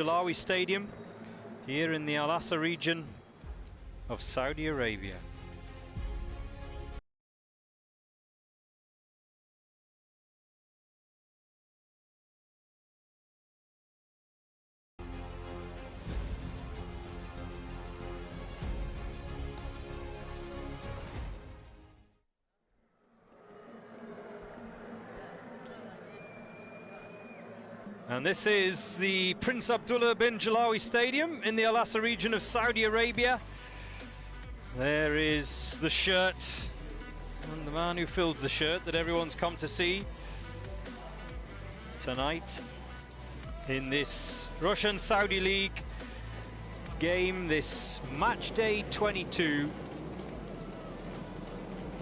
Jalawi Stadium here in the Al Assa region of Saudi Arabia. And this is the Prince Abdullah bin Jalawi Stadium in the Al Assa region of Saudi Arabia. There is the shirt and the man who fills the shirt that everyone's come to see tonight in this Russian-Saudi League game, this match day 22.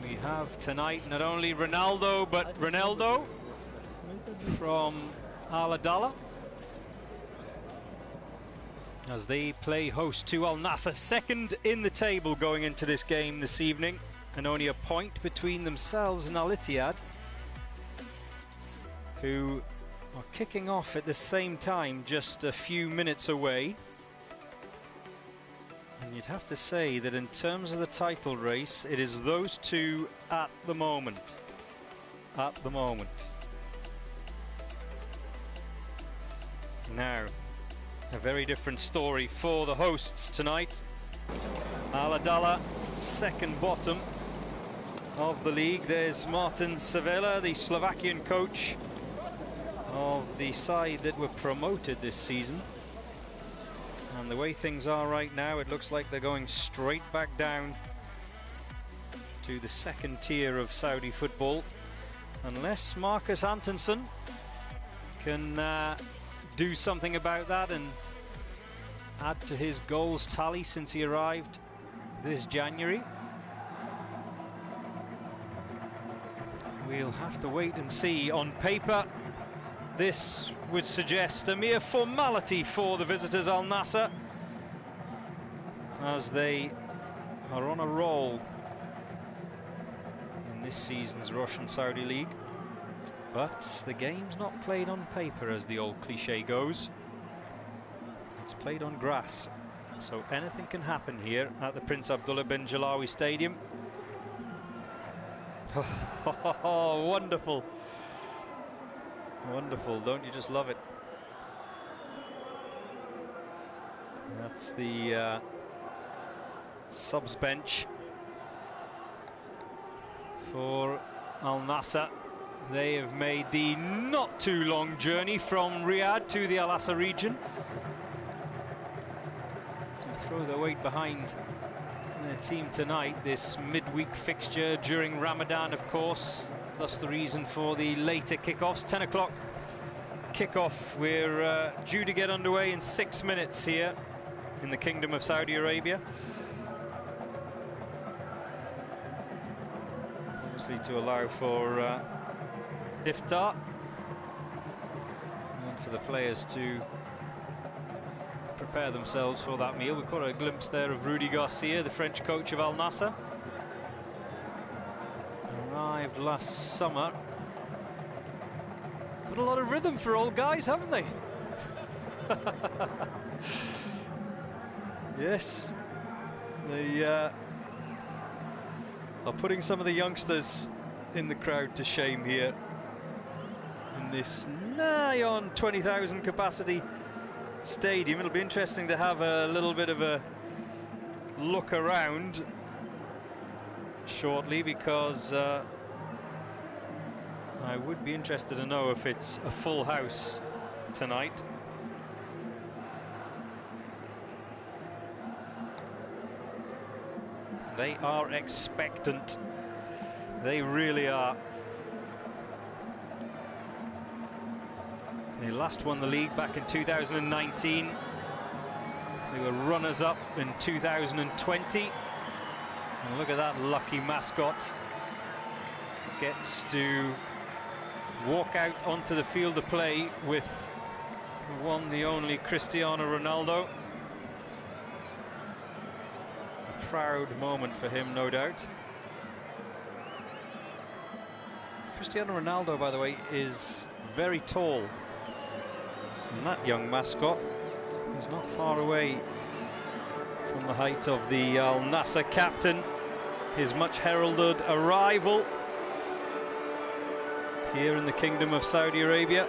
We have tonight not only Ronaldo but Ronaldo from Al Adala as they play host to Al Nassr, second in the table going into this game this evening, and only a point between themselves and Al Ittihad, who are kicking off at the same time, just a few minutes away. And you'd have to say that in terms of the title race, it is those two at the moment. At the moment. Now, a very different story for the hosts tonight. Al Adala, second bottom of the league. There's Martin Savela, the Slovakian coach of the side that were promoted this season. And the way things are right now, it looks like they're going straight back down to the second tier of Saudi football, unless Marcus Antonsson can do something about that and add to his goals tally since he arrived this January. We'll have to wait and see. On paper, this would suggest a mere formality for the visitors Al Nassr, as they are on a roll in this season's Russian-Saudi League. But the game's not played on paper, as the old cliche goes. It's played on grass, so anything can happen here at the Prince Abdullah bin Jalawi Stadium. Oh, wonderful. Wonderful, don't you just love it? That's the subs bench for Al Nassr. They have made the not too long journey from Riyadh to the Al Assa region to throw their weight behind their team tonight. This midweek fixture during Ramadan, of course, thus the reason for the later kickoffs. 10 o'clock kickoff. We're due to get underway in 6 minutes here in the Kingdom of Saudi Arabia. Obviously to allow for iftar and for the players to prepare themselves for that meal. We've caught a glimpse there of Rudy Garcia, the French coach of Al Nassr. Arrived last summer. Got a lot of rhythm for old guys, haven't they? Yes, they are putting some of the youngsters in the crowd to shame here in this nigh on 20,000 capacity stadium. It'll be interesting to have a little bit of a look around shortly, because I would be interested to know if it's a full house tonight. They are expectant. They really are. They last won the league back in 2019. They were runners-up in 2020. And look at that lucky mascot. Gets to walk out onto the field of play with the one, the only Cristiano Ronaldo. A proud moment for him, no doubt. Cristiano Ronaldo, by the way, is very tall. And that young mascot He's not far away from the height of the Al Nassr captain. His much heralded arrival here in the Kingdom of Saudi Arabia.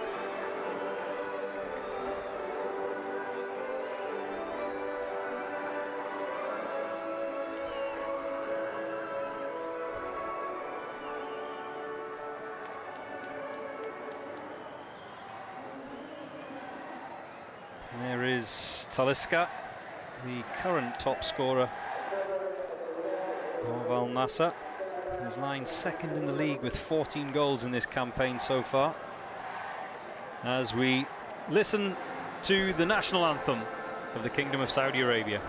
There is Talisca, the current top scorer of Al Nassr. He's lying second in the league with 14 goals in this campaign so far. As we listen to the national anthem of the Kingdom of Saudi Arabia.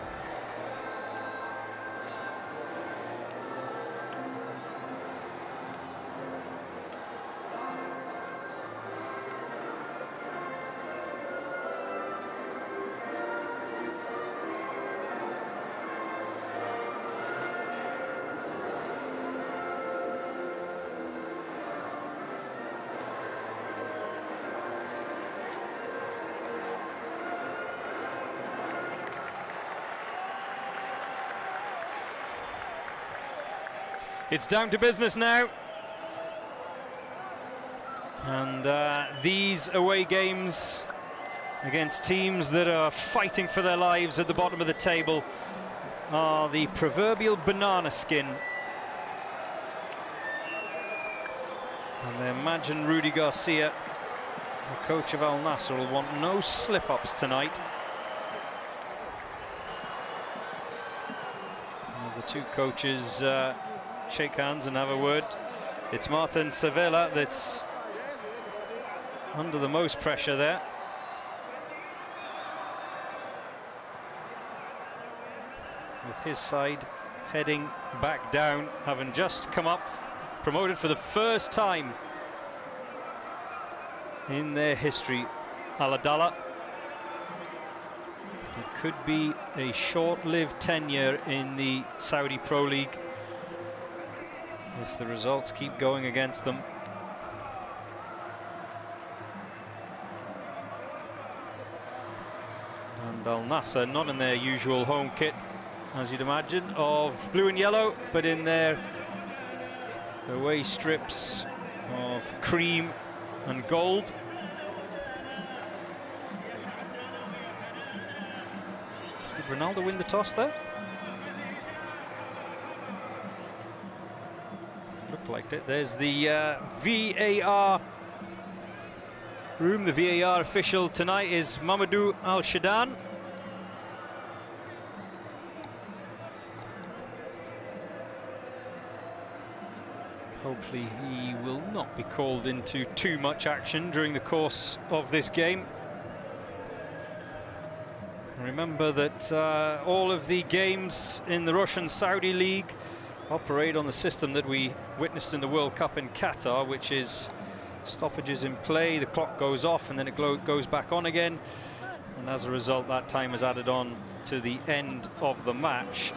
It's down to business now. And these away games against teams that are fighting for their lives at the bottom of the table are the proverbial banana skin. And I imagine Rudy Garcia, the coach of Al Nassr, will want no slip-ups tonight. As the two coaches shake hands and have a word. It's Martin Sevilla that's under the most pressure there. With his side heading back down, having just come up, promoted for the first time in their history. Al Adala. It could be a short-lived tenure in the Saudi Pro League if the results keep going against them. And Al Nassr not in their usual home kit, as you'd imagine, of blue and yellow, but in their away strips of cream and gold. Did Ronaldo win the toss there? Looked like it. There's the VAR room. The VAR official tonight is Mamadou Al-Shadan. Hopefully he will not be called into too much action during the course of this game. Remember that all of the games in the Russian-Saudi League operate on the system that we witnessed in the World Cup in Qatar, which is stoppages in play, the clock goes off and then it goes back on again, and as a result that time is added on to the end of the match,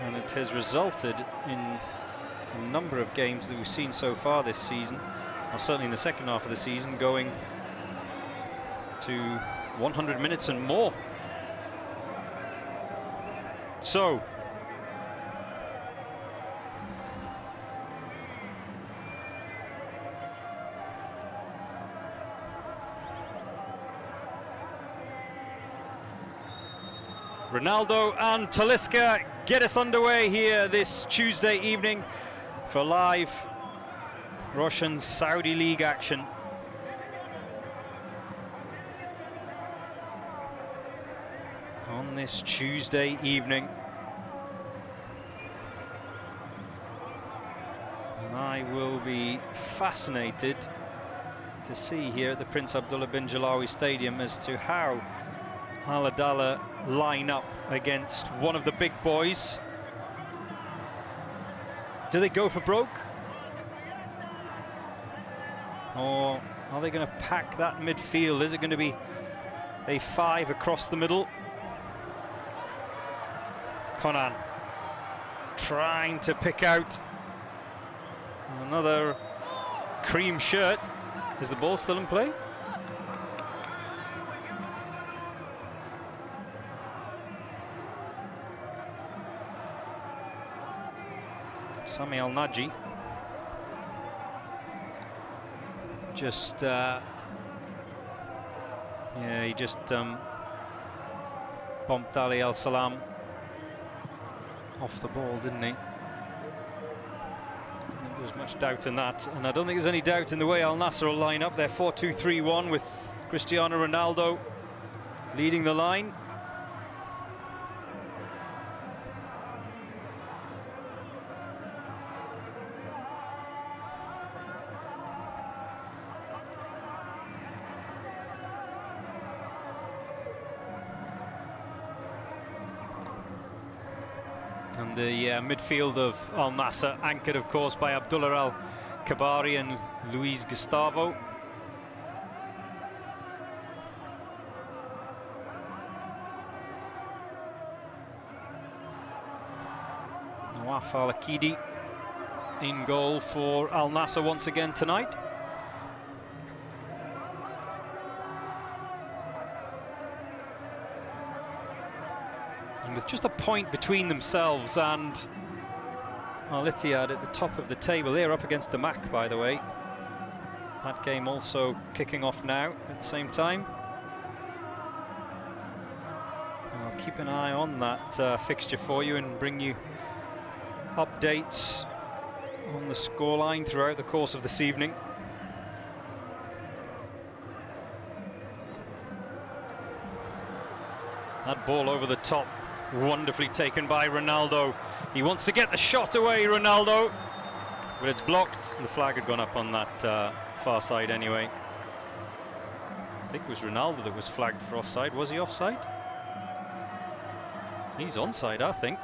and it has resulted in a number of games that we've seen so far this season, or certainly in the second half of the season, going to 100 minutes and more. So Ronaldo and Talisca get us underway here this Tuesday evening for live Russian-Saudi League action. On this Tuesday evening. And I will be fascinated to see here at the Prince Abdullah bin Jalawi Stadium as to how Al Adala line up against one of the big boys. Do they go for broke? Or are they going to pack that midfield? Is it going to be a five across the middle? Conan trying to pick out another cream shirt. Is the ball still in play? Sami Al-Naji just he just bumped Ali Al-Salam off the ball, didn't he? I don't think there was much doubt in that, and I don't think there's any doubt in the way Al Nassr will line up their 4-2-3-1 with Cristiano Ronaldo leading the line. And the midfield of Al Nassr, anchored of course by Abdullah Al-Kabari and Luis Gustavo. Nawaf Al-Akidi in goal for Al Nassr once again tonight. With just a point between themselves and Al-Ittihad at the top of the table. They're up against the MAC, by the way. That game also kicking off now at the same time. I'll keep an eye on that fixture for you and bring you updates on the scoreline throughout the course of this evening. That ball over the top, wonderfully taken by Ronaldo. He wants to get the shot away, Ronaldo, but it's blocked. The flag had gone up on that far side anyway. I think it was Ronaldo that was flagged for offside. Was he offside? He's onside, I think.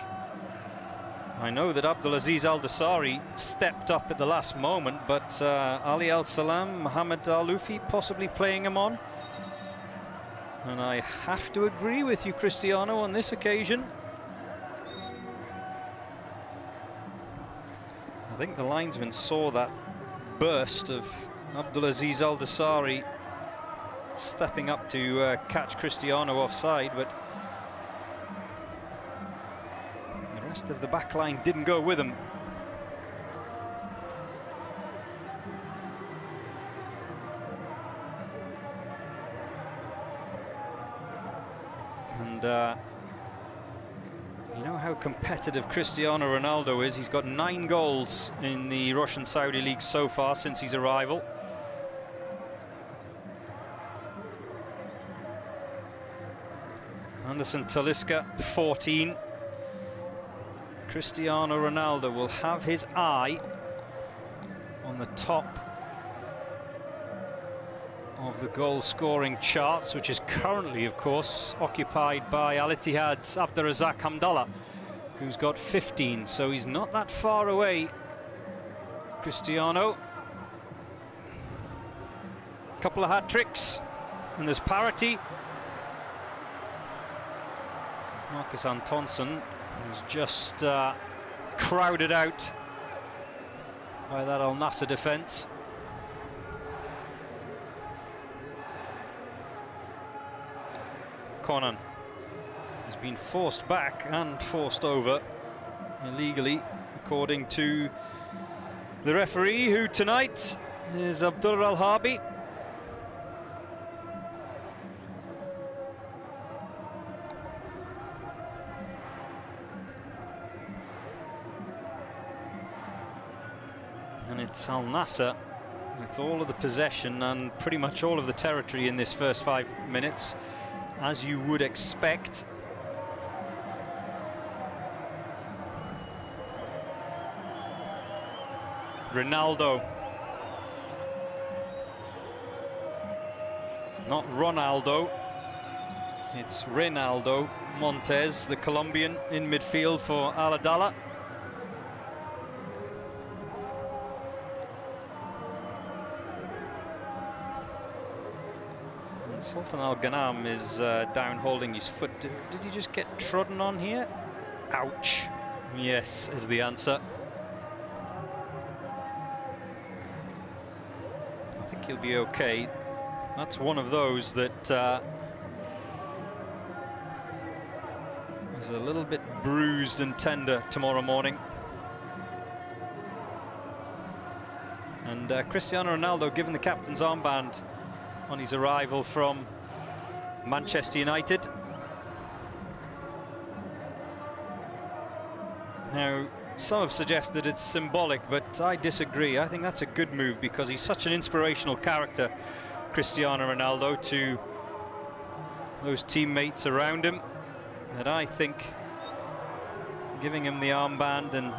I know that Abdulaziz Al-Dosari stepped up at the last moment, but Ali Al-Salam, Mohamed Al-Lufi possibly playing him on. And I have to agree with you, Cristiano, on this occasion. I think the linesman saw that burst of Abdulaziz Al-Dosari stepping up to catch Cristiano offside, but the rest of the back line didn't go with him. And you know how competitive Cristiano Ronaldo is. He's got 9 goals in the Russian Saudi League so far since his arrival. Anderson Talisca, 14. Cristiano Ronaldo will have his eye on the top of the goal-scoring charts, which is currently, of course, occupied by Al-Ittihad's Abdurazak Hamdallah, who's got 15, so he's not that far away. Cristiano. A couple of hat-tricks, and there's parity. Marcus Antonsen, who's just crowded out by that Al Nassr defence. Conan has been forced back and forced over illegally, according to the referee, who tonight is Abdullah Al-Harbi. And it's Al Nassr with all of the possession and pretty much all of the territory in this first 5 minutes, as you would expect. Ronaldo. Not Ronaldo. It's Reynaldo Montes, the Colombian, in midfield for Al-Adala. Sultan Al-Ghanam is down holding his foot. Did he just get trodden on here? Ouch. Yes, is the answer. I think he'll be okay. That's one of those that is a little bit bruised and tender tomorrow morning. And Cristiano Ronaldo given the captain's armband on his arrival from Manchester United. Now, some have suggested it's symbolic, but I disagree. I think that's a good move because he's such an inspirational character, Cristiano Ronaldo, to those teammates around him, that I think giving him the armband and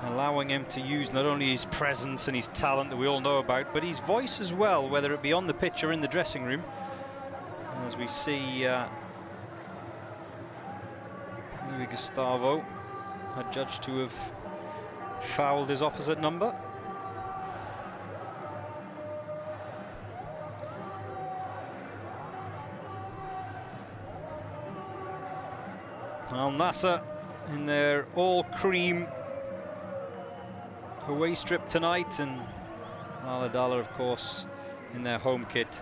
allowing him to use not only his presence and his talent that we all know about, but his voice as well, whether it be on the pitch or in the dressing room. As we see Louis Gustavo adjudged to have fouled his opposite number. Al Nassr in their all-cream away strip tonight, and Al Adala, of course, in their home kit.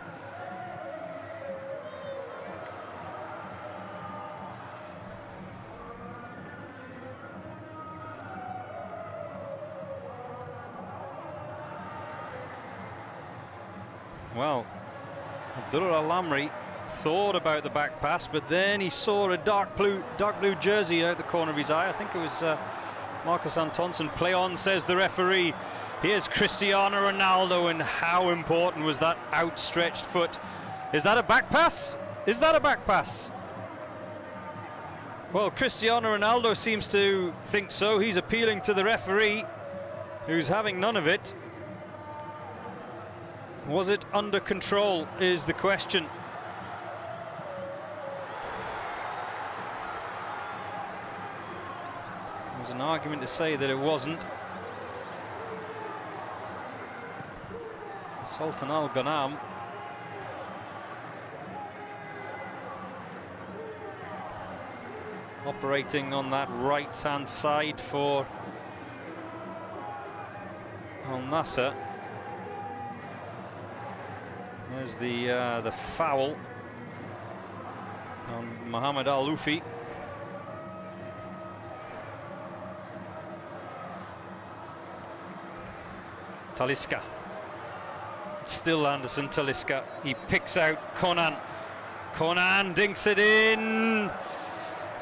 Well, Abdullah Al-Lamri thought about the back pass, but then he saw a dark blue jersey out the corner of his eye. I think it was Marcus Antonsen. Play on, says the referee. Here's Cristiano Ronaldo, and how important was that outstretched foot? Is that a back pass? Is that a back pass? Well, Cristiano Ronaldo seems to think so. He's appealing to the referee, who's having none of it. Was it under control, is the question. There's an argument to say that it wasn't. Sultan Al Ghanam operating on that right-hand side for Al Nassr. There's the foul on Mohamed Al Lufi. Talisca. Still Anderson Talisca. He picks out Conan. Conan dinks it in.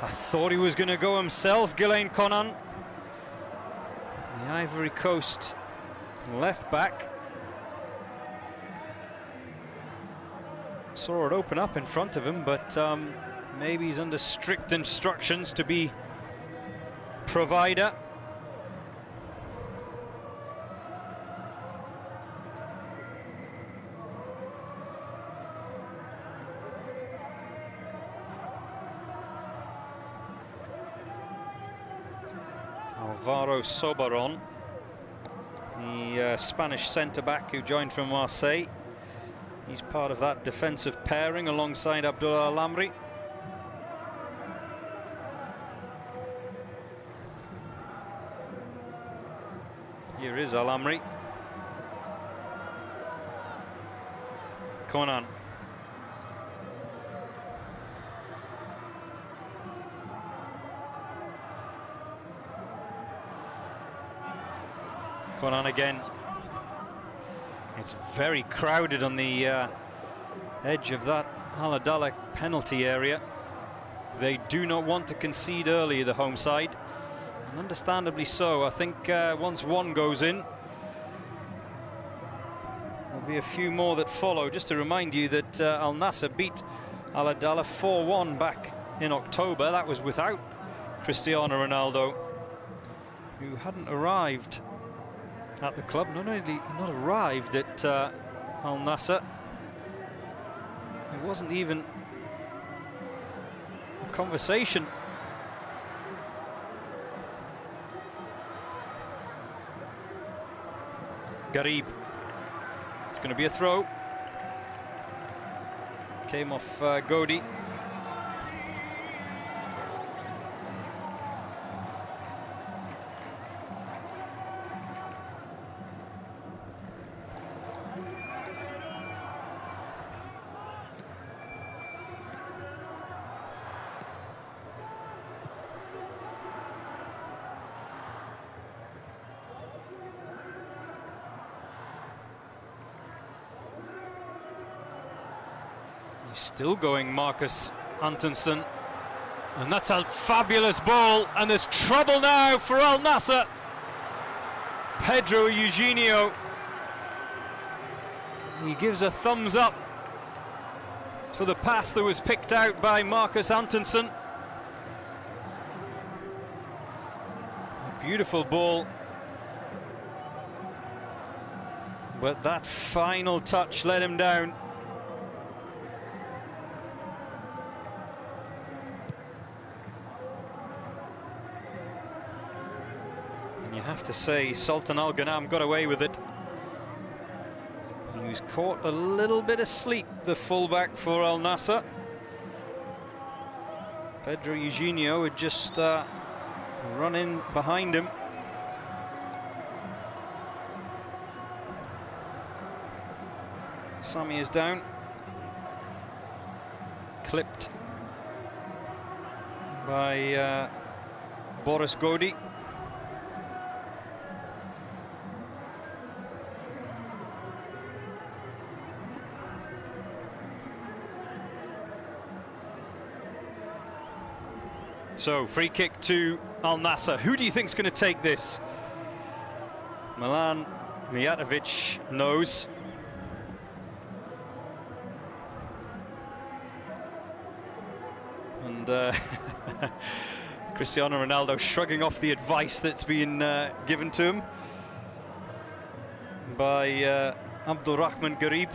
I thought he was going to go himself, Ghislaine Conan. The Ivory Coast left back. Saw it open up in front of him, but maybe he's under strict instructions to be provider. Alvaro Soberon, the Spanish centre-back who joined from Marseille. He's part of that defensive pairing alongside Abdullah Al-Lamri. Here is Al-Lamri. Conan. Conan again. It's very crowded on the edge of that Al Adala penalty area. They do not want to concede early, the home side, and understandably so. I think once one goes in, there'll be a few more that follow. Just to remind you that Al Nassr beat Al Adala 4-1 back in October. That was without Cristiano Ronaldo, who hadn't arrived at the club. Not only not arrived at Al Nassr, it wasn't even a conversation. Garib. It's going to be a throw. Came off Godi. He's still going, Marcus Antonsen. And that's a fabulous ball, and there's trouble now for Al Nassr. Pedro Eugenio, he gives a thumbs up for the pass that was picked out by Marcus Antonsen. A beautiful ball, but that final touch let him down. And you have to say Sultan Al Ghanam got away with it. He was caught a little bit asleep, the fullback for Al Nassr. Pedro Eugenio had just run in behind him. Sami is down. Clipped by Boris Godi. So, free kick to Al Nassr. Who do you think is going to take this? Milan Mijatovic knows. And Cristiano Ronaldo shrugging off the advice that's been given to him by Abdulrahman Garib.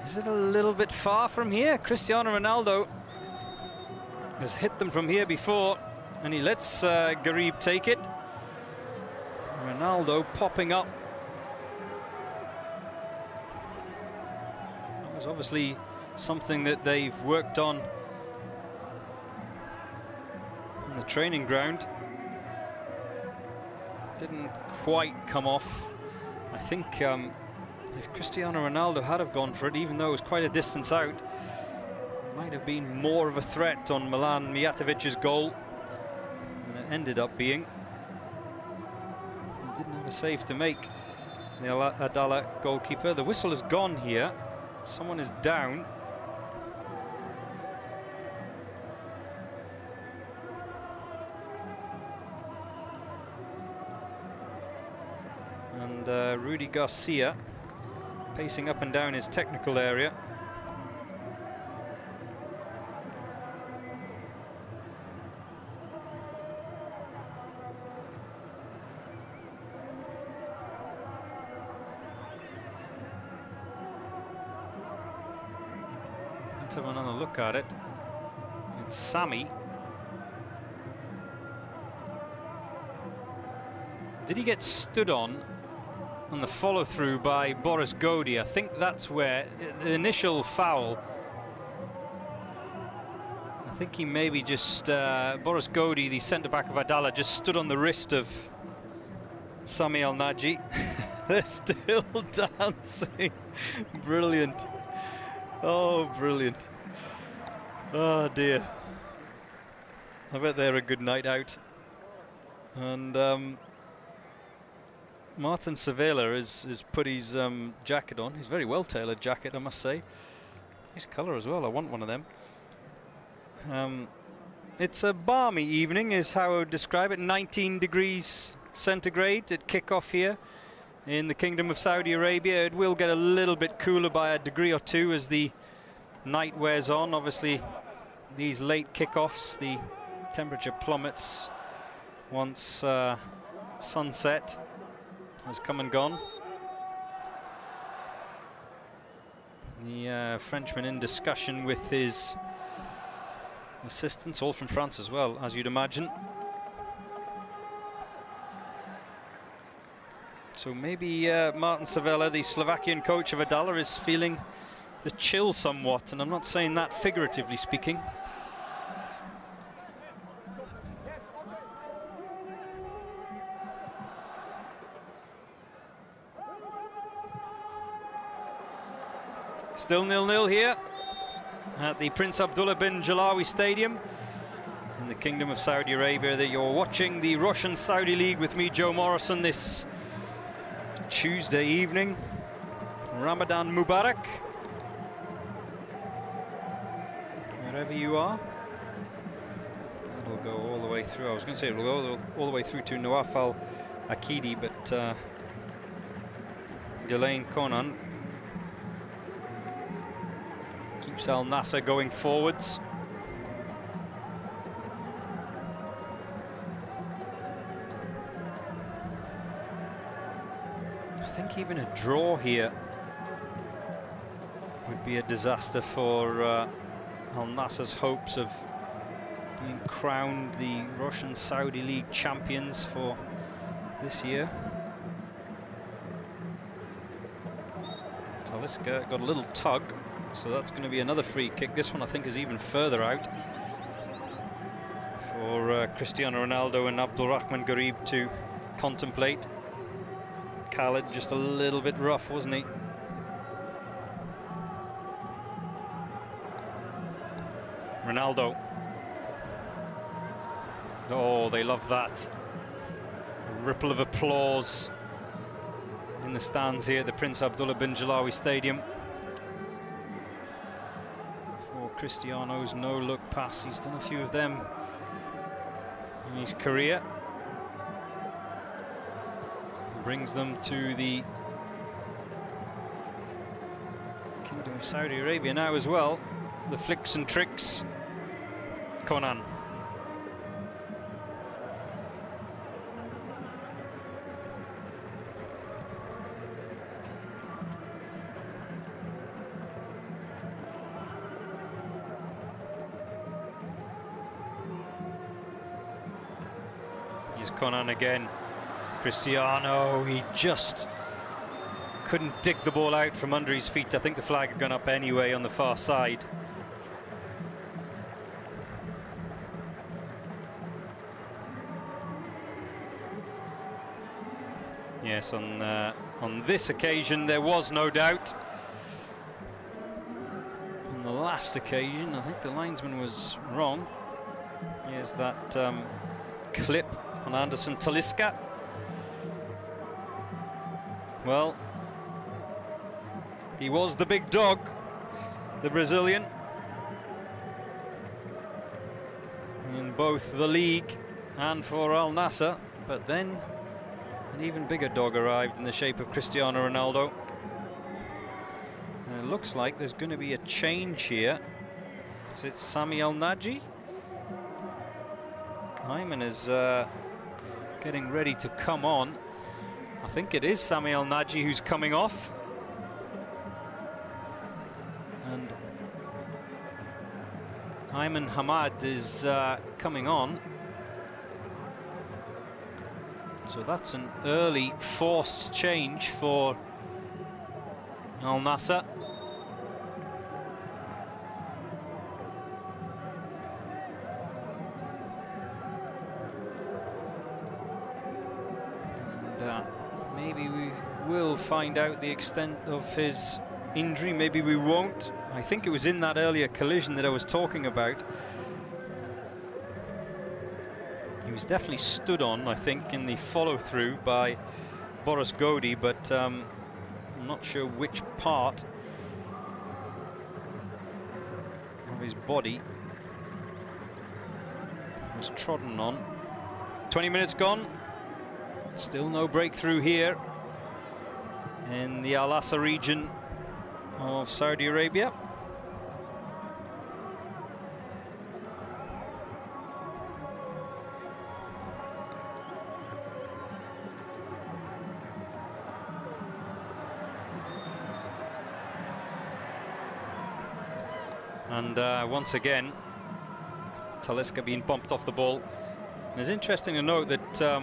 Is it a little bit far from here? Cristiano Ronaldo has hit them from here before, and he lets Garib take it. Ronaldo popping up. That was obviously something that they've worked on the training ground. Didn't quite come off. I think if Cristiano Ronaldo had have gone for it, even though it was quite a distance out, it might have been more of a threat on Milan Mijatovic's goal than it ended up being. He didn't have a save to make, the Adala goalkeeper. The whistle has gone here. Someone is down. And Rudy Garcia pacing up and down his technical area. Let's have another look at it. It's Sami. Did he get stood on the follow-through by Boris Godi? I think that's where the initial foul. I think he maybe just Boris Godi, the centre-back of Adala, just stood on the wrist of Sami Al Naji. They're still dancing. Brilliant. Oh, brilliant. Oh dear. I bet they're a good night out. And Martin Sevilla has put his jacket on. His very well-tailored jacket, I must say. Nice colour as well. I want one of them. It's a balmy evening, is how I would describe it. 19 degrees centigrade at kick-off here in the Kingdom of Saudi Arabia. It will get a little bit cooler by a degree or two as the night wears on. Obviously, these late kick-offs, the temperature plummets once sunset has come and gone. The Frenchman in discussion with his assistants, all from France as well, as you'd imagine. So maybe Martin Sevilla, the Slovakian coach of Adala, is feeling the chill somewhat, and I'm not saying that figuratively speaking. Still 0-0 here at the Prince Abdullah bin Jalawi Stadium in the Kingdom of Saudi Arabia. That you're watching the Russian Saudi League with me, Joe Morrison, this Tuesday evening. Ramadan Mubarak, wherever you are. That'll go all the way through. I was going to say it'll go all the way through to Nawaf Al Akidi, but Ghislaine Konan keeps Al Nassr going forwards. I think even a draw here would be a disaster for Al Nassr's hopes of being crowned the Russian Saudi League champions for this year. Talisca got a little tug, so that's going to be another free kick. This one I think is even further out for Cristiano Ronaldo and Abdulrahman Garib to contemplate. Khalid just a little bit rough, wasn't he? Ronaldo. Oh, they love that. A ripple of applause in the stands here at the Prince Abdullah bin Jalawi Stadium for Cristiano's no-look pass. He's done a few of them in his career. Brings them to the Kingdom of Saudi Arabia now as well. The flicks and tricks. Konan. Here's Konan again. Cristiano, he just couldn't dig the ball out from under his feet. I think the flag had gone up anyway on the far side. Yes, on this occasion there was no doubt. On the last occasion, I think the linesman was wrong. Here's that clip on Anderson Talisca. Well, he was the big dog, the Brazilian, in both the league and for Al Nassr, but then an even bigger dog arrived in the shape of Cristiano Ronaldo. And it looks like there's going to be a change here. Is it Sami El Naji? Hyman is getting ready to come on. I think it is Sami El Naji who's coming off. And Ayman Hamad is coming on. So that's an early forced change for Al Nassr. And maybe we will find out the extent of his injury, maybe we won't. I think it was in that earlier collision that I was talking about. He was definitely stood on, I think, in the follow-through by Boris Godi, but I'm not sure which part of his body was trodden on. 20 minutes gone. Still no breakthrough here in the Al Assa region of Saudi Arabia. And once again, Talisca being bumped off the ball. And it's interesting to note that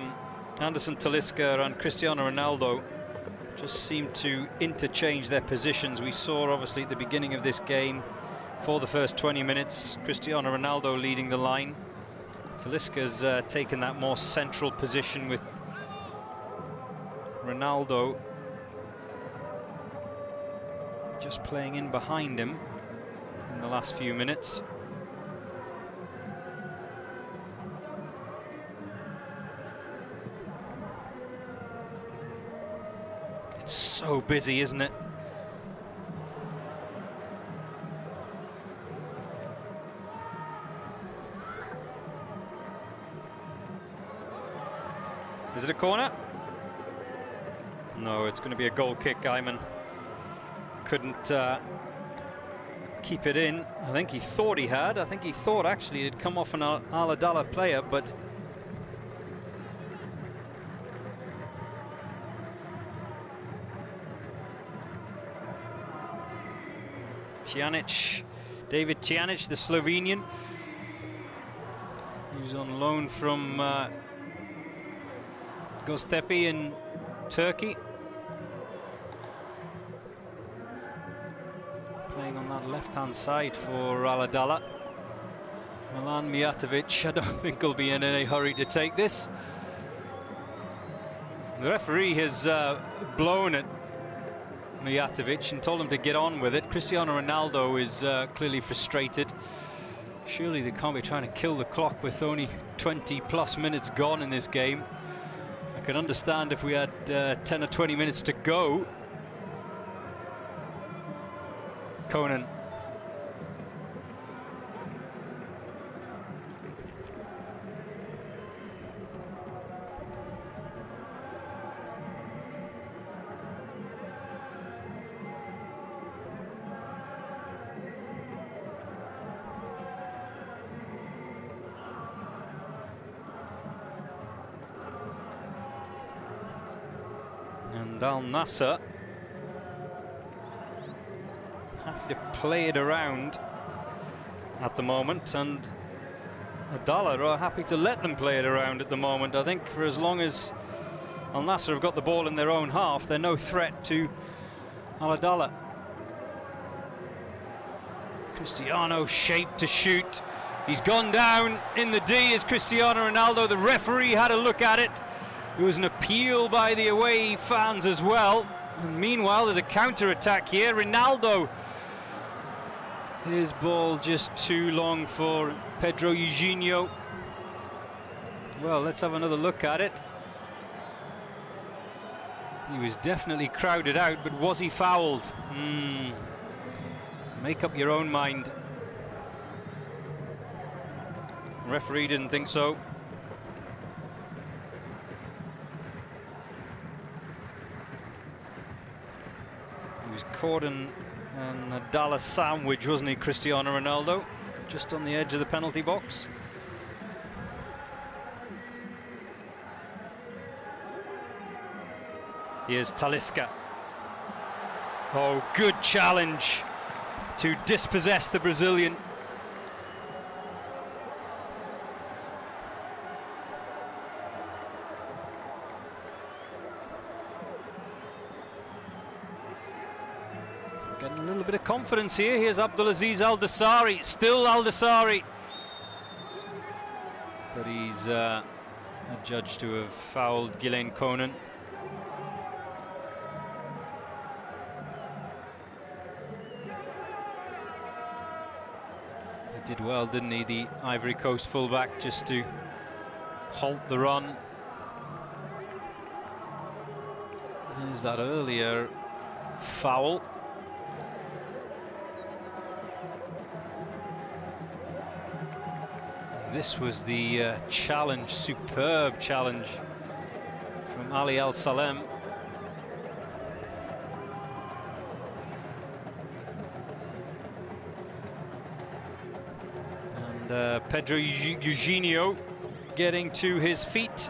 Anderson Talisca and Cristiano Ronaldo just seem to interchange their positions. We saw obviously at the beginning of this game, for the first 20 minutes, Cristiano Ronaldo leading the line. Talisca's taken that more central position with Ronaldo just playing in behind him in the last few minutes. It's so busy, isn't it? Is it a corner? No, it's going to be a goal kick. Ayman couldn't keep it in. I think he thought he had. I think he thought actually it had come off an Al-Adala player, but Tijanic, David Tijanic, the Slovenian, who's on loan from Göztepe in Turkey. Playing on that left-hand side for Al-Adala. Milan Mijatovic, I don't think he'll be in any hurry to take this. The referee has blown at Mijatovic and told him to get on with it. Cristiano Ronaldo is clearly frustrated. Surely they can't be trying to kill the clock with only 20+ minutes gone in this game. I can understand if we had 10 or 20 minutes to go. Conan. And Al Nassr happy to play it around at the moment, and Adala are happy to let them play it around at the moment. I think for as long as Al Nassr have got the ball in their own half, they're no threat to Al-Adala. Cristiano shaped to shoot. He's gone down in the D as Cristiano Ronaldo. The referee had a look at it. There was an appeal by the away fans as well. And meanwhile, there's a counter-attack here. Ronaldo. His ball just too long for Pedro Eugenio. Well, let's have another look at it. He was definitely crowded out, but was he fouled? Make up your own mind. The referee didn't think so. He was caught in a Dallas sandwich, wasn't he, Cristiano Ronaldo? Just on the edge of the penalty box. Here's Talisca. Oh, good challenge to dispossess the Brazilian. Getting a little bit of confidence here. Here's Abdulaziz Al-Dosari, still Al-Dosari. But he's adjudged to have fouled Ghislaine Conan. He did well, didn't he, the Ivory Coast fullback, just to halt the run. There's that earlier foul. This was the challenge, superb challenge from Ali Al Salem. And Pedro Eugenio getting to his feet.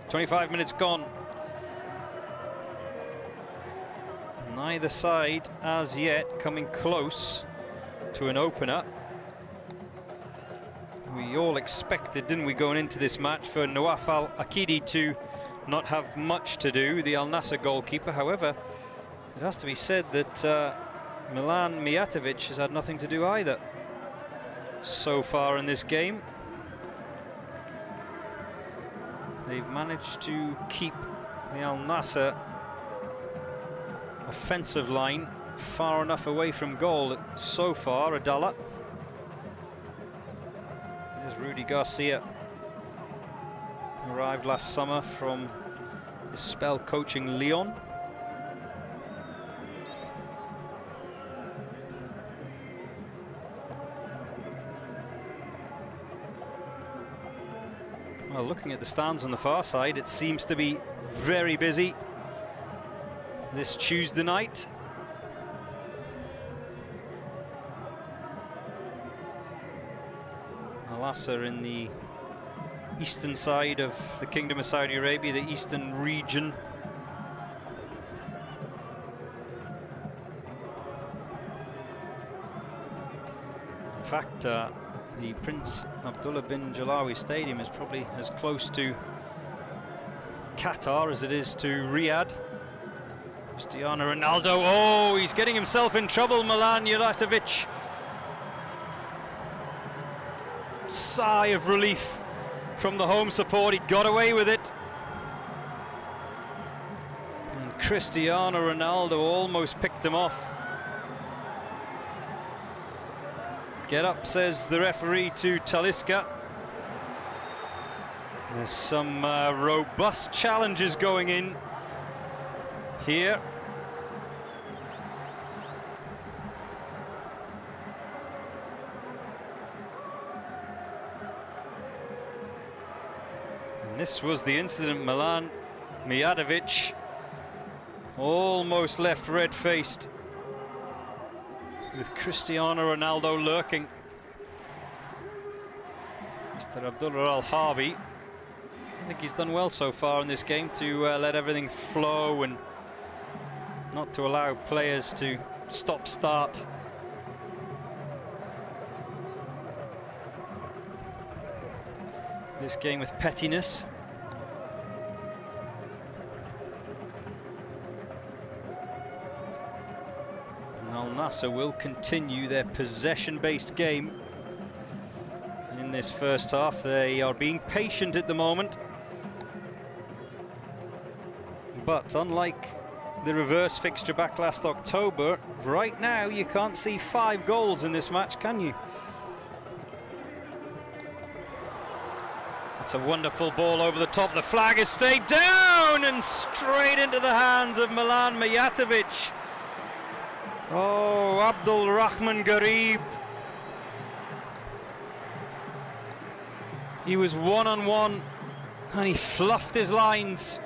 25 minutes gone. Neither side as yet coming close to an opener. We all expected, didn't we, going into this match, for Nawaf Al-Akidi to not have much to do, the Al Nassr goalkeeper. However, it has to be said that Milan Mijatovic has had nothing to do either so far in this game. They've managed to keep the Al Nassr offensive line far enough away from goal so far. Adala. There's Rudy Garcia, who arrived last summer from his spell coaching Lyon. Well, looking at the stands on the far side, it seems to be very busy this Tuesday night. Al-Assa in the eastern side of the Kingdom of Saudi Arabia, the eastern region. In fact, the Prince Abdullah bin Jalawi Stadium is probably as close to Qatar as it is to Riyadh. Cristiano Ronaldo, oh, he's getting himself in trouble, Milan Juratovic. Sigh of relief from the home support, he got away with it. And Cristiano Ronaldo almost picked him off. Get up, says the referee to Talisca. There's some robust challenges going in here. And this was the incident. Milan Mijatovic almost left red-faced, with Cristiano Ronaldo lurking. Mr. Abdullah Al-Harbi, I think he's done well so far in this game to let everything flow and not to allow players to stop-start. This game with pettiness. Al-Nassr will continue their possession-based game in this first half. They are being patient at the moment, but unlike the reverse fixture back last October, right now you can't see 5 goals in this match, can you? It's a wonderful ball over the top. The flag has stayed down and straight into the hands of Milan Mijatovic. Oh, Abdul Rahman Garib. He was one-on-one and he fluffed his lines.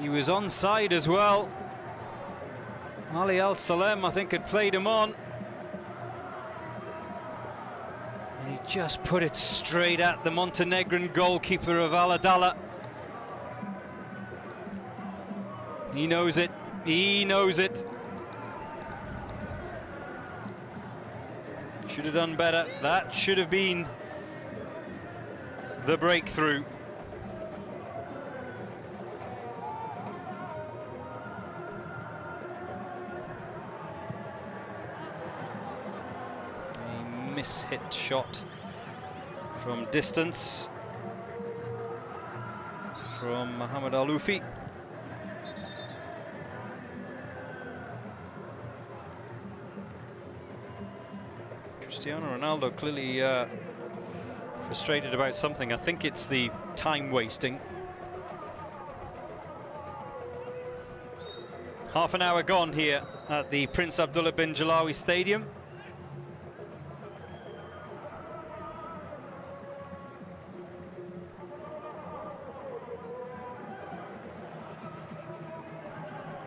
He was onside as well. Ali Al-Salem, I think, had played him on. And he just put it straight at the Montenegrin goalkeeper of Al-Adala. He knows it. He knows it. Should have done better. That should have been the breakthrough. Hit shot from distance from Mohamed Al-Lufi. Cristiano Ronaldo clearly frustrated about something. I think it's the time wasting. Half an hour gone here at the Prince Abdullah bin Jalawi Stadium.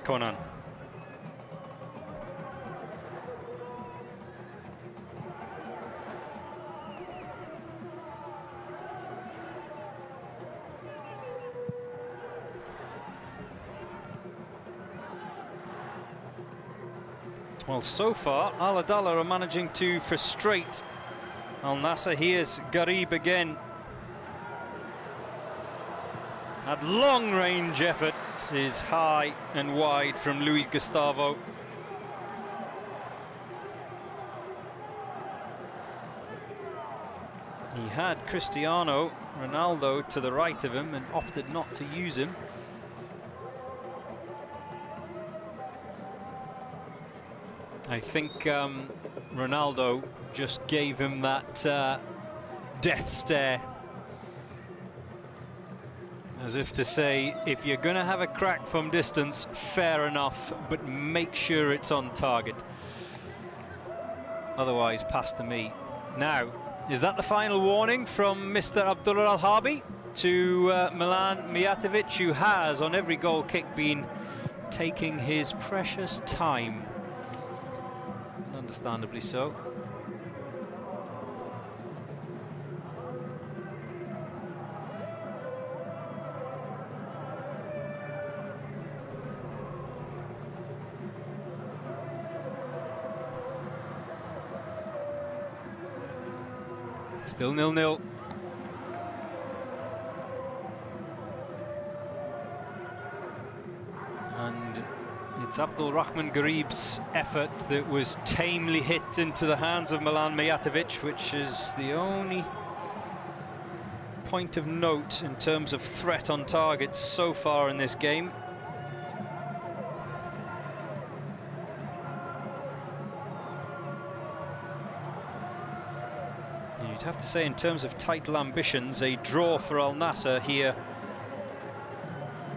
Conan. Well, so far, Al-Adala are managing to frustrate Al-Nassr. Here's Garib again. That long-range effort is high and wide from Luis Gustavo. He had Cristiano Ronaldo to the right of him and opted not to use him. I think Ronaldo just gave him that death stare, as if to say, if you're going to have a crack from distance, fair enough, but make sure it's on target. otherwise past to me. Now, is that the final warning from Mr. Abdullah Al-Harbi to Milan Mijatovic, who has, on every goal kick, been taking his precious time? And understandably so. Still 0-0. And it's Abdul Rahman Garib's effort that was tamely hit into the hands of Milan Mijatovic, which is the only point of note in terms of threat on target so far in this game. You'd have to say, in terms of title ambitions, a draw for Al Nassr here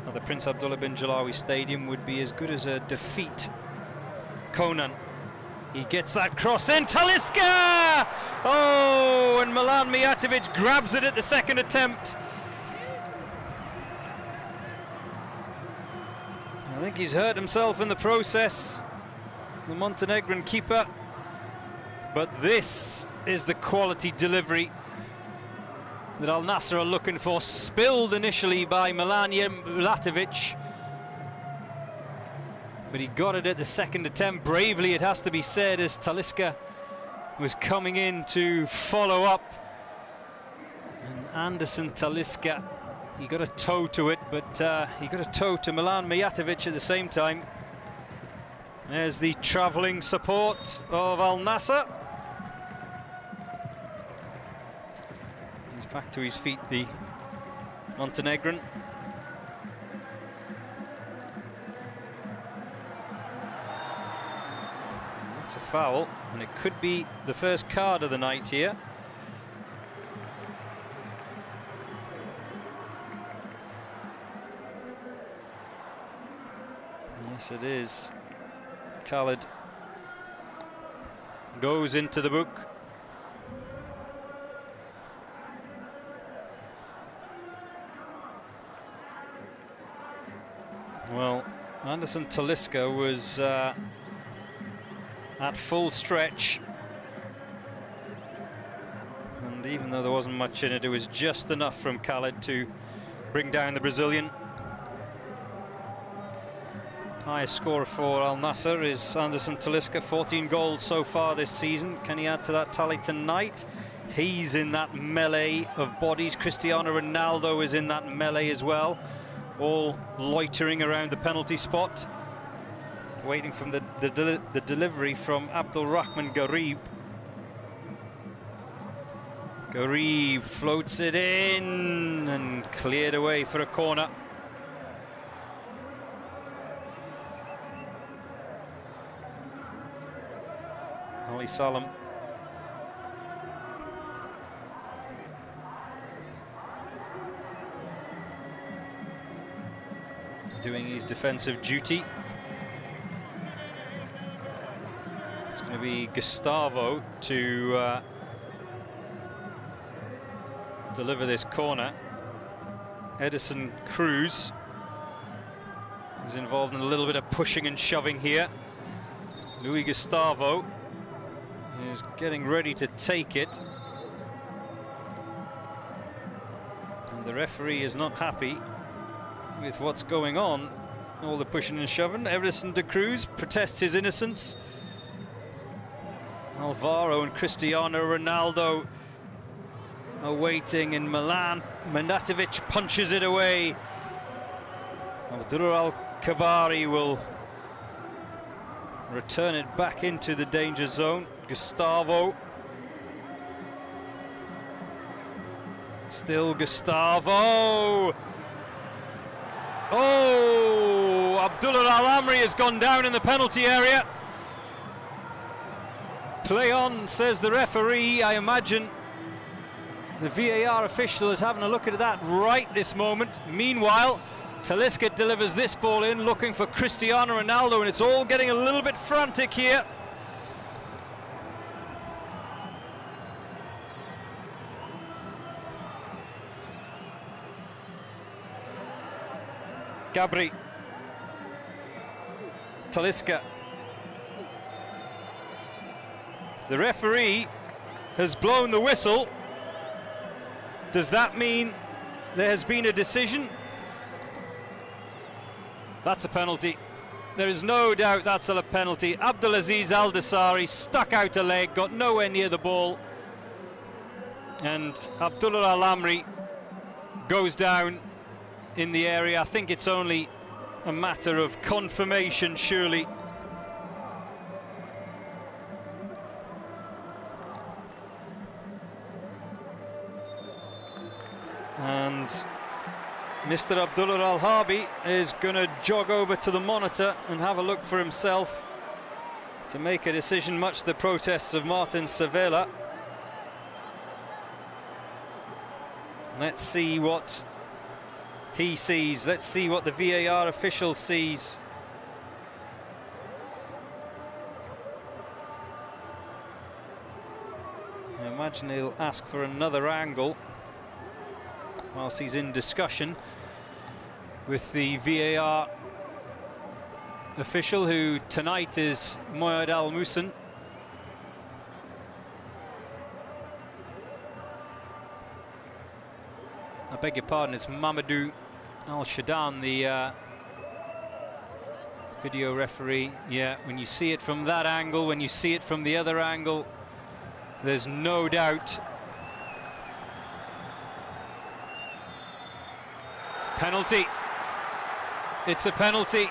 at the Prince Abdullah bin Jalawi Stadium would be as good as a defeat. Conan, he gets that cross in, Talisca! Oh, and Milan Mijatovic grabs it at the second attempt. I think he's hurt himself in the process, the Montenegrin keeper. But this is the quality delivery that Al Nassr are looking for. Spilled initially by Milan Mijatovic, but he got it at the second attempt bravely, it has to be said, as Talisca was coming in to follow up. And Anderson Talisca, he got a toe to it, but he got a toe to Milan Mijatovic at the same time. There's the travelling support of Al Nassr. He's back to his feet, the Montenegrin. That's a foul, and it could be the first card of the night here. Yes, it is. Khalid goes into the book. Well, Anderson Talisca was at full stretch, and even though there wasn't much in it, it was just enough from Khalid to bring down the Brazilian. Highest scorer for Al Nassr is Anderson Talisca, 14 goals so far this season. Can he add to that tally tonight? He's in that melee of bodies. Cristiano Ronaldo is in that melee as well, all loitering around the penalty spot, waiting for the delivery from Abdul Rahman Garib. Garib floats it in and cleared away for a corner. Ali Salam. Doing his defensive duty. It's going to be Gustavo to deliver this corner. Edison Cruz is involved in a little bit of pushing and shoving here. Luis Gustavo is getting ready to take it, and the referee is not happy with what's going on. All the pushing and shoving. Edison de Cruz protests his innocence. Alvaro and Cristiano Ronaldo are waiting, and Milan Mijatovic punches it away. Abdur Al-Kabari will return it back into the danger zone. Gustavo. Still Gustavo. Oh, Abdullah Al-Amri has gone down in the penalty area. Play on, says the referee. I imagine the VAR official is having a look at that right this moment. Meanwhile, Talisca delivers this ball in, looking for Cristiano Ronaldo, and it's all getting a little bit frantic here. Gabri. Talisca. The referee has blown the whistle. Does that mean there has been a decision? That's a penalty. There is no doubt that's a penalty. Abdulaziz Al Dosari stuck out a leg, got nowhere near the ball. And Abdullah Al Amri goes down in the area. I think it's only a matter of confirmation, surely. And Mr. Abdullah Al-Harbi is going to jog over to the monitor and have a look for himself to make a decision, much to the protests of Martin Savela. Let's see what he sees. Let's see what the VAR official sees. I imagine he'll ask for another angle whilst he's in discussion with the VAR official, who tonight is Mohamed Al Musin. I beg your pardon, it's Mamadou Al Shadan, the video referee. Yeah, when you see it from that angle, when you see it from the other angle, there's no doubt. Penalty. It's a penalty.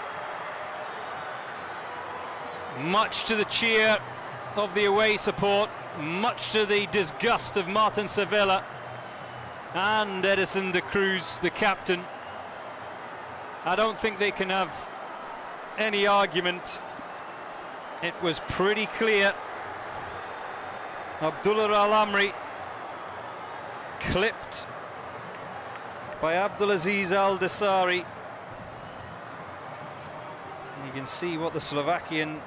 Much to the cheer of the away support, much to the disgust of Martin Savela and Edison de Cruz, the captain. I don't think they can have any argument. It was pretty clear. Abdullah Al Amri clipped by Abdulaziz Al Dosari. You can see what the Slovakian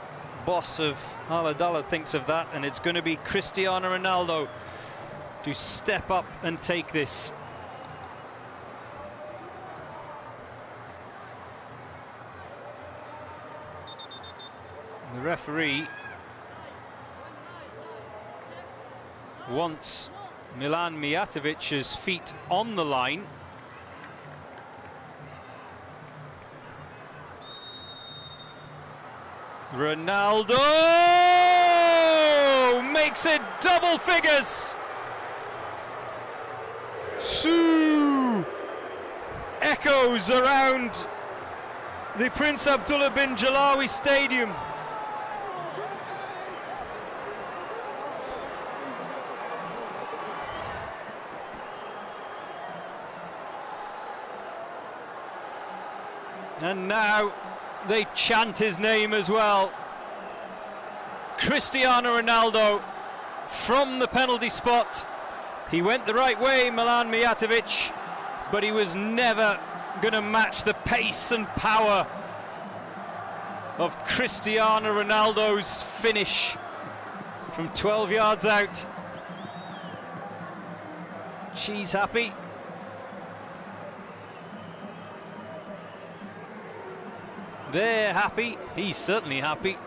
boss of Al Adala thinks of that, and it's going to be Cristiano Ronaldo to step up and take this. The referee wants Milan Mijatovic's feet on the line. Ronaldo makes it double figures. Sue echoes around the Prince Abdullah bin Jalawi Stadium. And now they chant his name as well. Cristiano Ronaldo from the penalty spot. He went the right way, Milan Mijatovic, but he was never going to match the pace and power of Cristiano Ronaldo's finish from 12 yards out. She's happy. They're happy. He's certainly happy.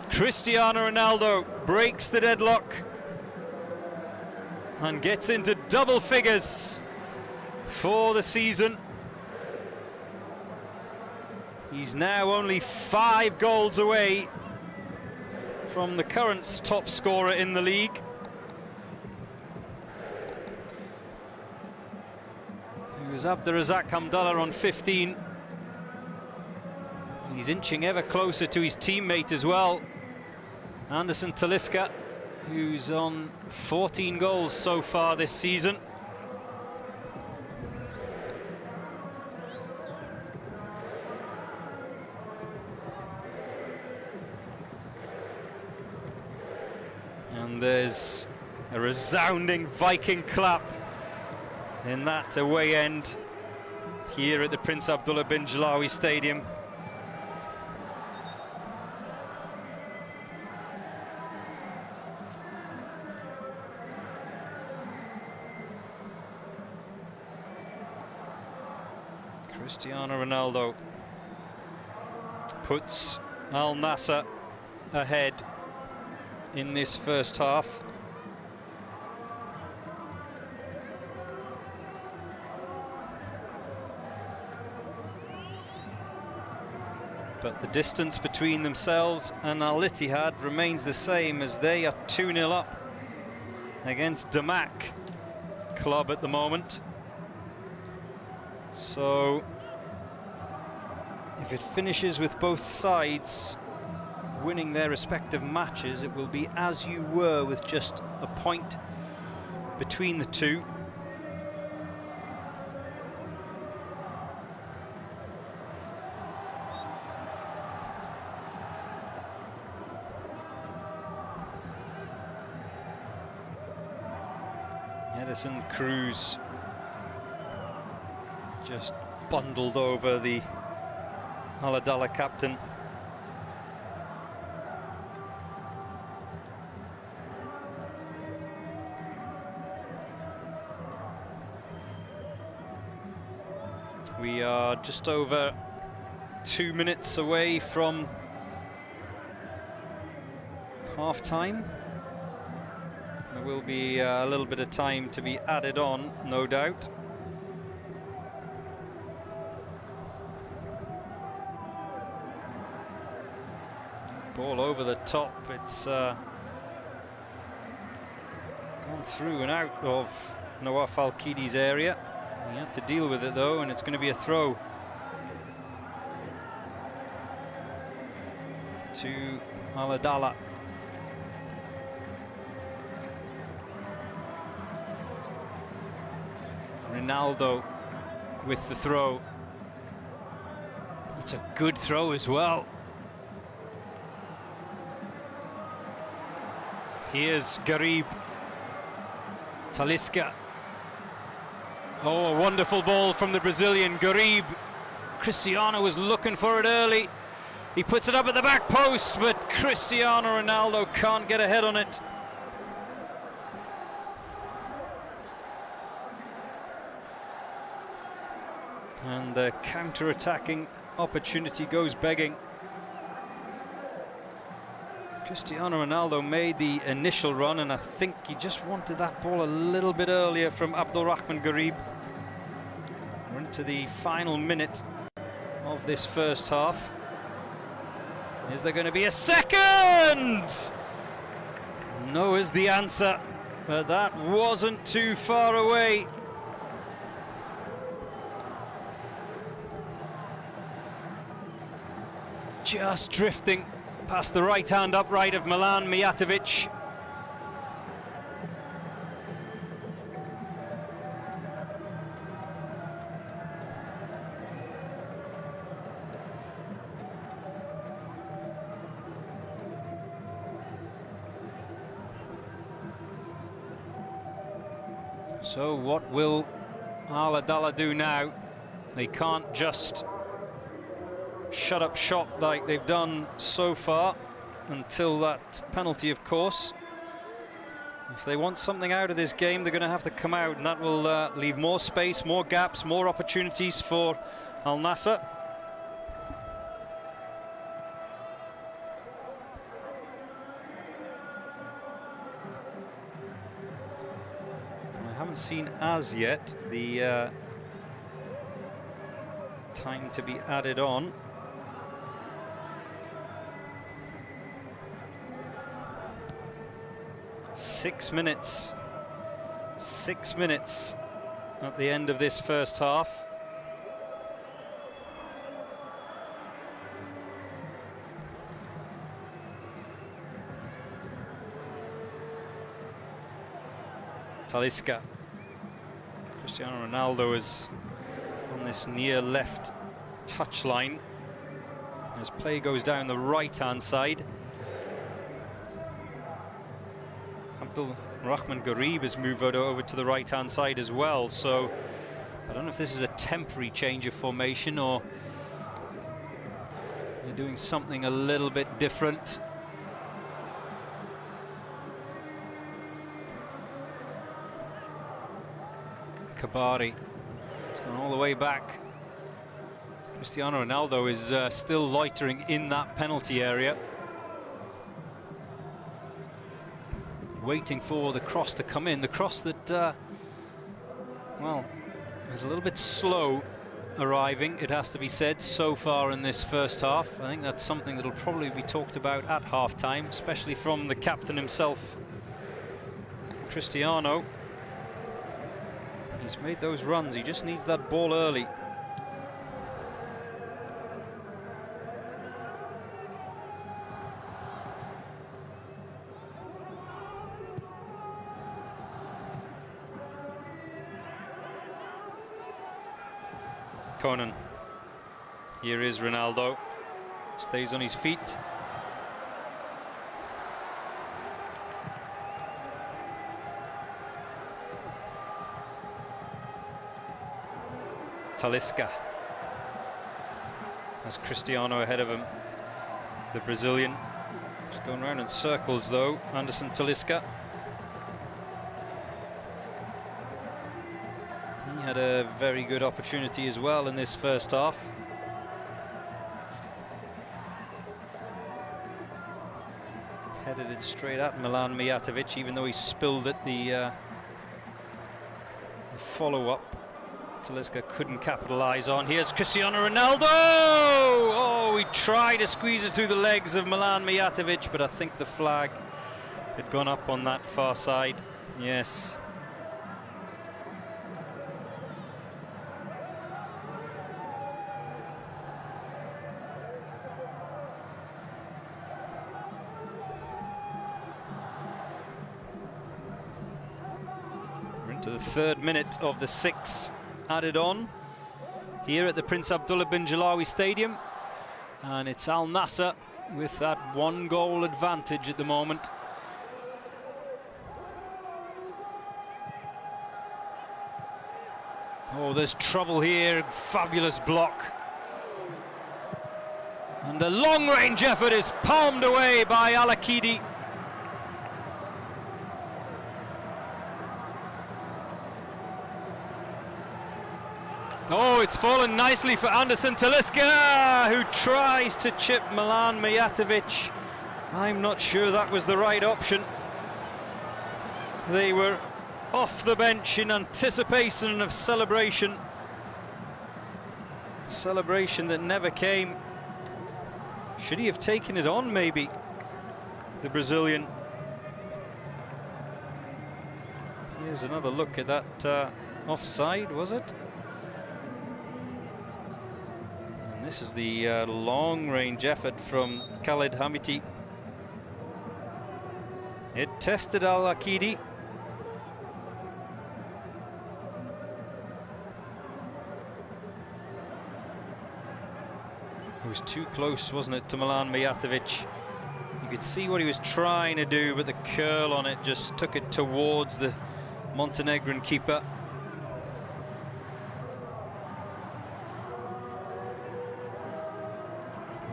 Cristiano Ronaldo breaks the deadlock and gets into double figures for the season. He's now only 5 goals away from the current top scorer in the league. It was Abdurazak Hamdallah on 15. He's inching ever closer to his teammate as well, Anderson Talisca, who's on 14 goals so far this season. And there's a resounding Viking clap in that away end here at the Prince Abdullah bin Jalawi Stadium. Cristiano Ronaldo puts Al Nassr ahead in this first half. But the distance between themselves and Al Ittihad remains the same, as they are 2-0 up against Damak club at the moment. So if it finishes with both sides winning their respective matches, it will be as you were, with just a point between the two. Edison Cruz just bundled over the Al Adala captain. We are just over 2 minutes away from half-time. There will be a little bit of time to be added on, no doubt. Ball over the top. It's gone through and out of Nawaf Al-Kidi's area. He had to deal with it though, and it's going to be a throw to Al Adala. Ronaldo with the throw. It's a good throw as well. Here's Garib. Talisca. Oh, a wonderful ball from the Brazilian Garib. Cristiano was looking for it early. He puts it up at the back post, but Cristiano Ronaldo can't get ahead on it. And the counter-attacking opportunity goes begging. Cristiano Ronaldo made the initial run, and I think he just wanted that ball a little bit earlier from Abdulrahman Garib. We're into the final minute of this first half. Is there going to be a second? No is the answer, but that wasn't too far away. Just drifting past the right-hand upright of Milan Mijatovic. So what will Al Adala do now? They can't just shut up shop like they've done so far, until that penalty, of course. If they want something out of this game, they're going to have to come out, and that will leave more space, more gaps, more opportunities for Al Nassr. I haven't seen as yet the time to be added on. Six minutes at the end of this first half. Talisca. Cristiano Ronaldo is on this near left touchline as play goes down the right-hand side. Abdulrahman Garib has moved over to the right-hand side as well, so I don't know if this is a temporary change of formation or they're doing something a little bit different. Kabari, it's gone all the way back Cristiano Ronaldo is still loitering in that penalty area, waiting for the cross to come in. The cross that, well, is a little bit slow arriving, it has to be said, so far in this first half. I think that's something that'll probably be talked about at half-time, especially from the captain himself, Cristiano. He's made those runs, he just needs that ball early. Conan. Here is Ronaldo. Stays on his feet. Talisca. Has Cristiano ahead of him. The Brazilian. He's going around in circles though. Anderson Talisca. Had a very good opportunity as well in this first half. Headed it straight at Milan Mijatovic, even though he spilled it. The follow-up Talisca couldn't capitalize on. Here's Cristiano Ronaldo! Oh, he tried to squeeze it through the legs of Milan Mijatovic, but I think the flag had gone up on that far side. Yes. To the 3rd minute of the 6 added on here at the Prince Abdullah bin Jalawi Stadium, and it's Al Nassr with that 1-goal advantage at the moment. Oh, there's trouble here. Fabulous block, and the long-range effort is palmed away by Al-Akidi. Oh, it's fallen nicely for Anderson Talisca, who tries to chip Milan Mijatovic. I'm not sure that was the right option. They were off the bench in anticipation of celebration. A celebration that never came. Should he have taken it on, maybe, the Brazilian? Here's another look at that offside, was it? This is the long-range effort from Khalid Hamiti. It tested Al-Akidi. It was too close, wasn't it, to Milan Mijatovic? You could see what he was trying to do, but the curl on it just took it towards the Montenegrin keeper.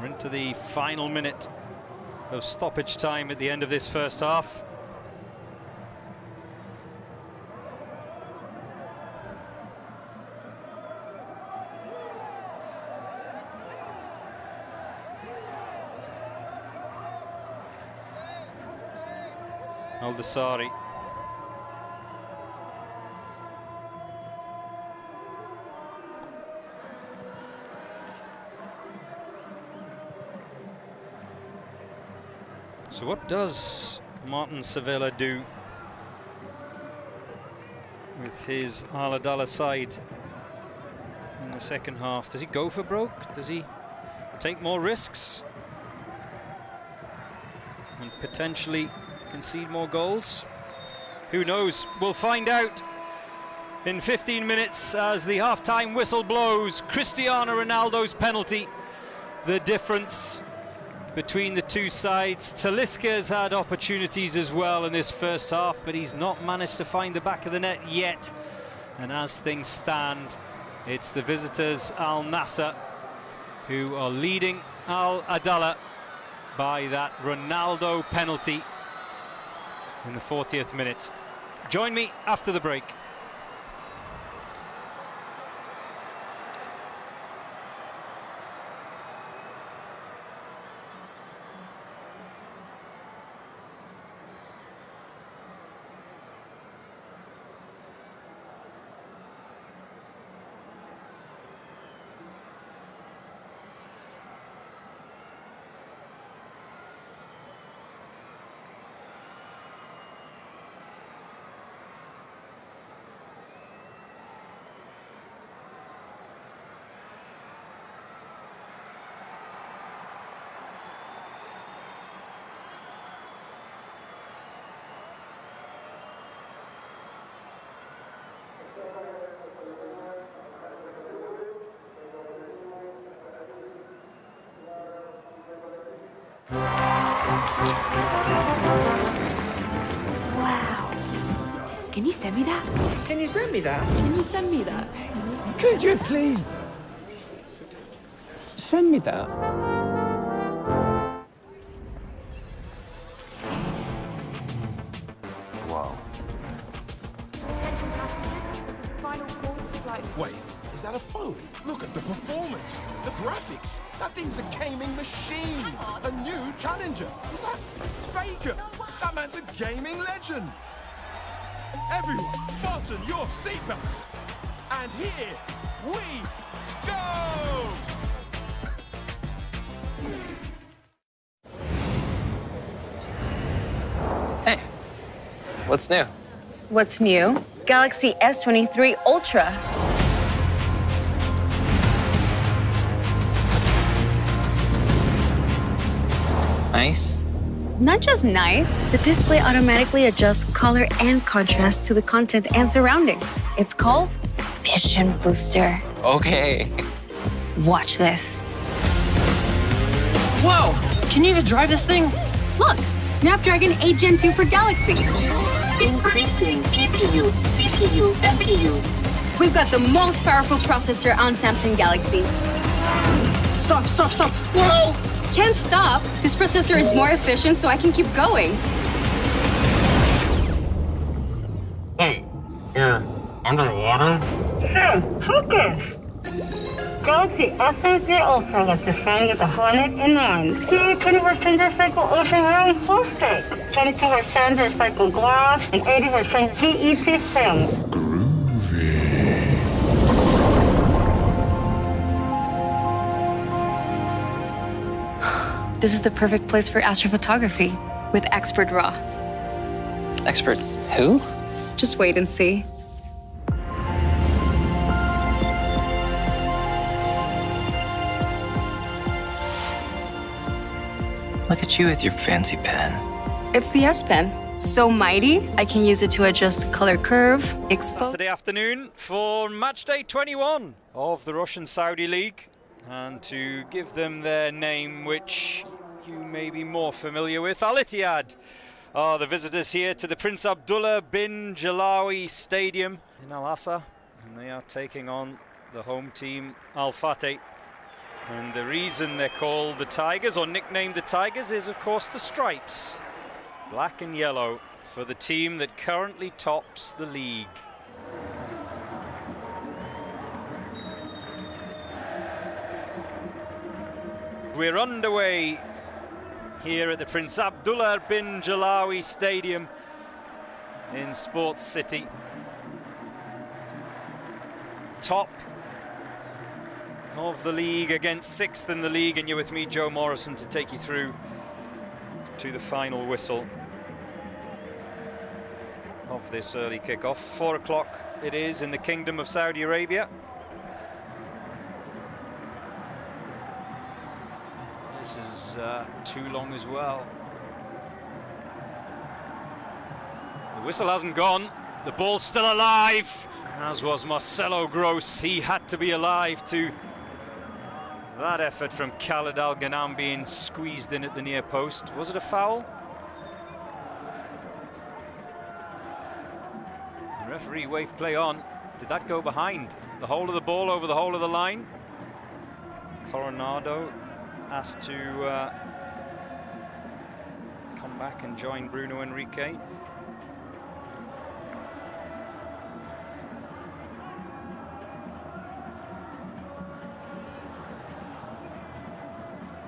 Into the final minute of stoppage time at the end of this first half. Al-Dasari. So what does Martin Sevilla do with his Al Adala side in the second half? Does he go for broke? Does he take more risks and potentially concede more goals? Who knows? We'll find out in 15 minutes as the half-time whistle blows. Cristiano Ronaldo's penalty, the difference between the two sides. Talisca has had opportunities as well in this first half, but he's not managed to find the back of the net yet. And as things stand, it's the visitors Al Nassr who are leading Al Adala by that Ronaldo penalty in the 40th minute. Join me after the break. Can you send me that? Can you send me that? Can you send me that? Could you please send me that? Wow. Attention passengers, final call for flight. Wait, is that a phone? Look at the performance, the graphics. That thing's a gaming machine. A new challenger. Is that Faker? That man's a gaming legend. Everyone, fasten your seatbelts. And here we go! Hey, what's new? What's new? Galaxy S23 Ultra. Nice. Not just nice, the display automatically adjusts color and contrast to the content and surroundings. It's called Vision Booster. Okay. Watch this. Whoa! Can you even drive this thing? Look, Snapdragon 8 Gen 2 for Galaxy. Increasing GPU, CPU, NPU. We've got the most powerful processor on Samsung Galaxy. Stop, stop, stop! Whoa! Can't stop. This processor is more efficient, so I can keep going. Hey, you're underwater? Sir, focus! Galaxy S23 Ultra was designed with a Hornet in mind. 20% recycled ocean around plastic, 22% recycled glass, and 80% PET film. This is the perfect place for astrophotography with Expert RAW. Expert who? Just wait and see. Look at you with your fancy pen. It's the S Pen. So mighty, I can use it to adjust color curve, expose. Saturday afternoon for match day 21 of the Russian-Saudi League. And to give them their name, which you may be more familiar with, Al Ittihad are the visitors here to the Prince Abdullah bin Jalawi Stadium in Al Assa, and they are taking on the home team Al Fateh. And the reason they're called the Tigers, or nicknamed the Tigers, is of course the stripes, black and yellow, for the team that currently tops the league. We're underway here at the Prince Abdullah bin Jalawi Stadium in Sports City. Top of the league against sixth in the league, and you're with me, Joe Morrison, to take you through to the final whistle of this early kickoff. 4 o'clock it is in the Kingdom of Saudi Arabia. This is too long as well. The whistle hasn't gone. The ball's still alive, as was Marcelo Gross. He had to be alive to that effort from Khalid Al-Ghanam being squeezed in at the near post. Was it a foul? The referee waved play on. Did that go behind? The whole of the ball over the whole of the line? Coronado asked to come back and join Bruno Henrique.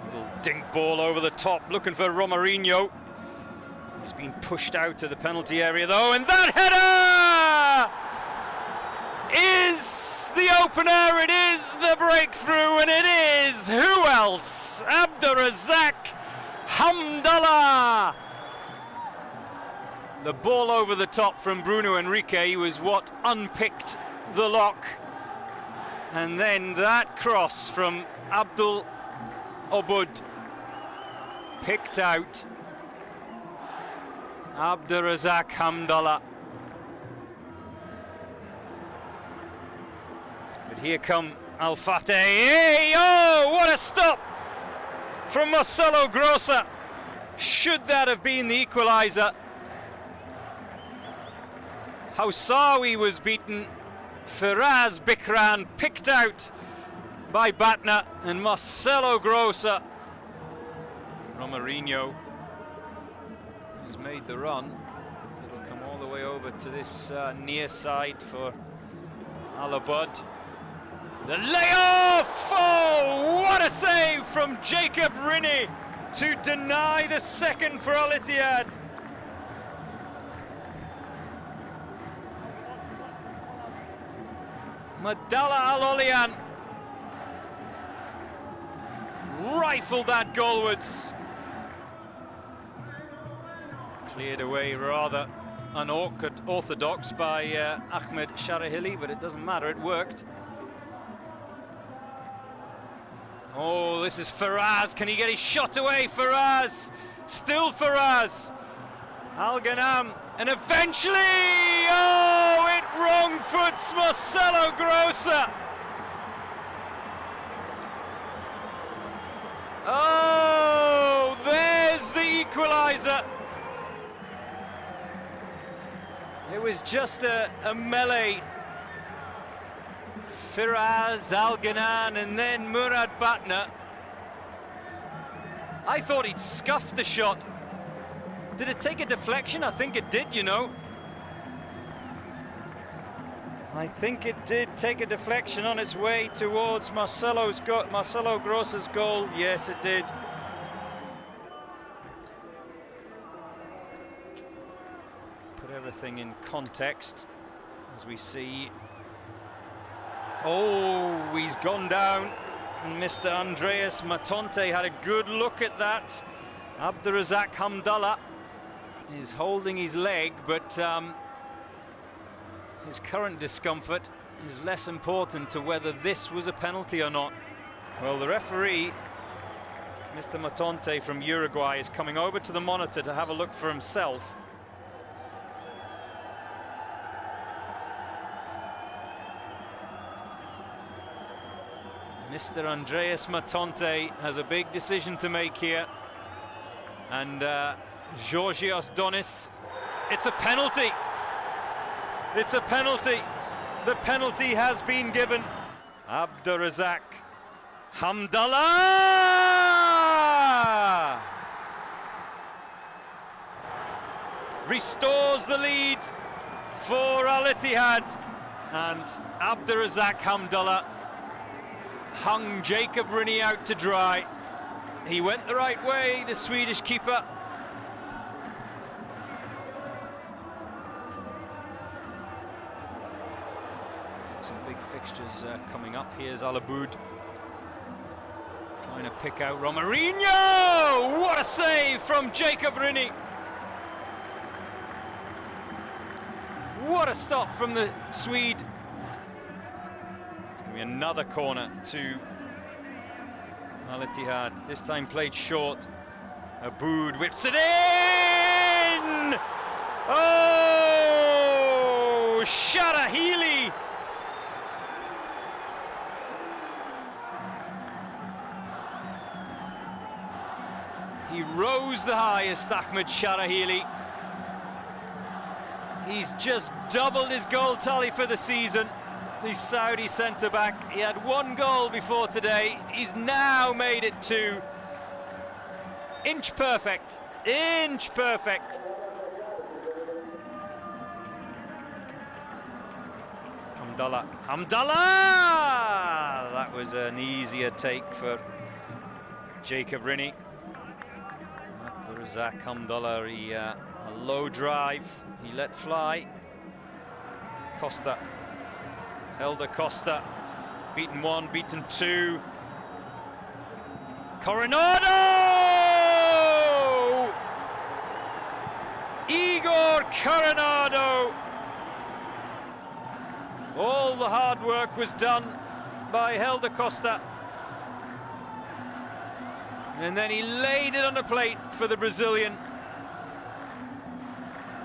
Little dink ball over the top, looking for Romarinho. He's been pushed out of the penalty area though, and that header is the opener, it is the breakthrough, and it is, who else? Abdurazak Hamdallah. The ball over the top from Bruno Henrique was what unpicked the lock. And then that cross from Abdul Obud picked out Abdurazak Hamdallah. But here come Al Fateh. Hey, oh, what a stop from Marcelo Grossa. Should that have been the equaliser? Hausawi was beaten. Firaz Bikran picked out by Batna, and Marcelo Grossa. Romarinho has made the run. It'll come all the way over to this near side for Alabud. The layoff! Oh, what a save from Jacob Rini to deny the second for Al Ittihad. Madala Al-Olian rifled that goalwards. Cleared away rather unorthodox by Ahmed Sharahili, but it doesn't matter, it worked. Oh, this is Faraz. Can he get his shot away? Faraz. Still Faraz. Al Ghanam. And eventually, oh, it wrong foots Marcelo Grossa. Oh, there's the equaliser. It was just a melee. Firaz, Al Ghanan, and then Murad Batna. I thought he'd scuffed the shot. Did it take a deflection? I think it did, you know. I think it did take a deflection on its way towards Marcelo Grossa's goal. Yes, it did. Put everything in context as we see. Oh, he's gone down. And Mr. Andreas Matonte had a good look at that. Abdurazak Hamdallah is holding his leg, but his current discomfort is less important to whether this was a penalty or not. Well, the referee, Mr. Matonte from Uruguay, is coming over to the monitor to have a look for himself. Mr. Andreas Matonte has a big decision to make here. And Georgios Donis, it's a penalty. It's a penalty. The penalty has been given. Abdurazak Hamdallah restores the lead for Al Ittihad, and Abdurazak Hamdallah hung Jacob Rini out to dry. He went the right way, the Swedish keeper. Some big fixtures coming up. Here's Alabud trying to pick out Romarinho. What a save from Jacob Rini. What a stop from the Swede. It's going to be another corner to Al Ittihad, this time played short. Aboud whips it in! Oh! Sharahili! He rose the highest, Ahmed Sharahili. He's just doubled his goal tally for the season. The Saudi centre-back. He had one goal before today. He's now made it 2. Inch perfect. Inch perfect. Hamdallah. Hamdallah! That was an easier take for Jacob Rini. Abdurazak Hamdallah, a low drive. He let fly. Costa. Helder Costa, beaten 1, beaten 2. Coronado! Igor Coronado! All the hard work was done by Helder Costa. And then he laid it on the plate for the Brazilian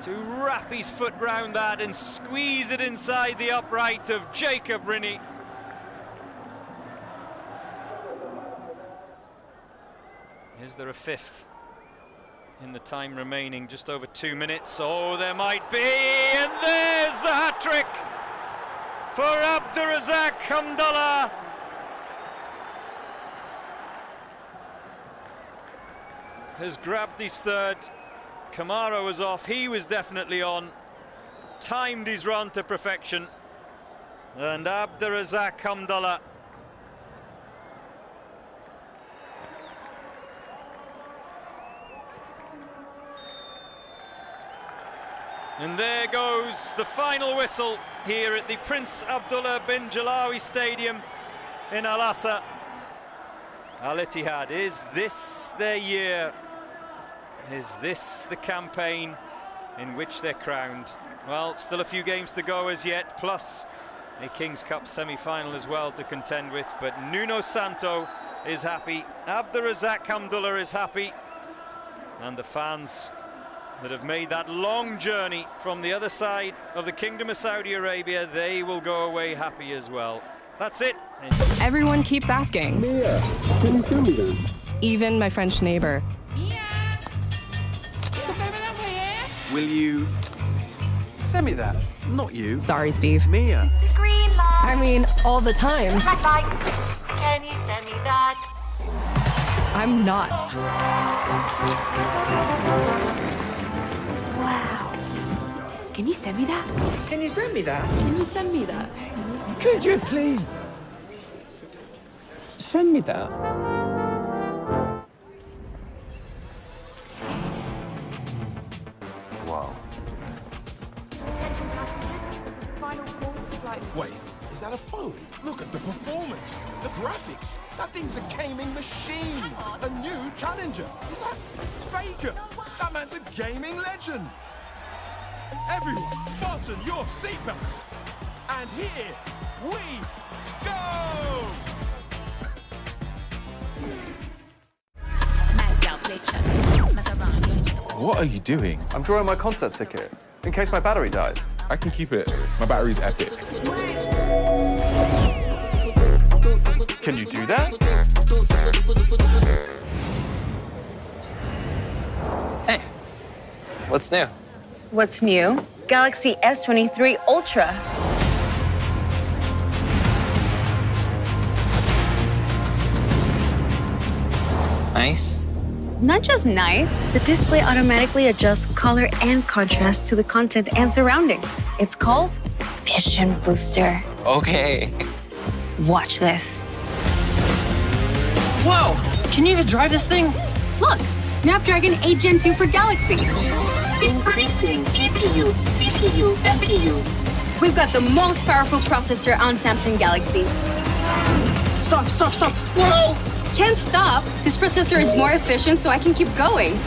to wrap his foot round that and squeeze it inside the upright of Jacob Rini. Is there a 5th? in the time remaining, just over 2 minutes. Oh, there might be, and there's the hat-trick for Abdurazak Hamdallah. Has grabbed his third. Kamara was off, he was definitely on. Timed his run to perfection. And Abdurazak Hamdallah and there goes the final whistle here at the Prince Abdullah bin Jalawi Stadium in Al-Assa. Al-Ittihad, is this their year? Is this the campaign in which they're crowned? Well, still a few games to go as yet, plus a King's Cup semi-final as well to contend with. But Nuno Santo is happy, Abdurazak Hamdallah is happy, and the fans that have made that long journey from the other side of the Kingdom of Saudi Arabia, they will go away happy as well. That's it. Everyone keeps asking. Mia, can you tell me that? Even my French neighbor. Will you send me that? Not you. Sorry, Steve. Mia. Green light. I mean, all the time. That's like, can you send me that? I'm not. Wow. Can you send me that? Can you send me that? Can you send me that? Could you please send me that? Wow. Attention passengers, final call flight. Wait, is that a phone? Look at the performance, the graphics. That thing's a gaming machine. A new challenger. Is that Faker? That man's a gaming legend. Everyone, fasten your seatbelts. And here we go! What are you doing? I'm drawing my concert ticket, in case my battery dies. I can keep it. My battery's epic. Can you do that? Hey, what's new? What's new? Galaxy S23 Ultra. Nice. Not just nice, the display automatically adjusts color and contrast to the content and surroundings. It's called Vision Booster. Okay. Watch this. Whoa! Can you even drive this thing? Look, Snapdragon 8 Gen 2 for Galaxy. Increasing GPU, CPU, NPU. We've got the most powerful processor on Samsung Galaxy. Stop, stop, stop! Whoa! Can't stop. This processor is more efficient, so I can keep going.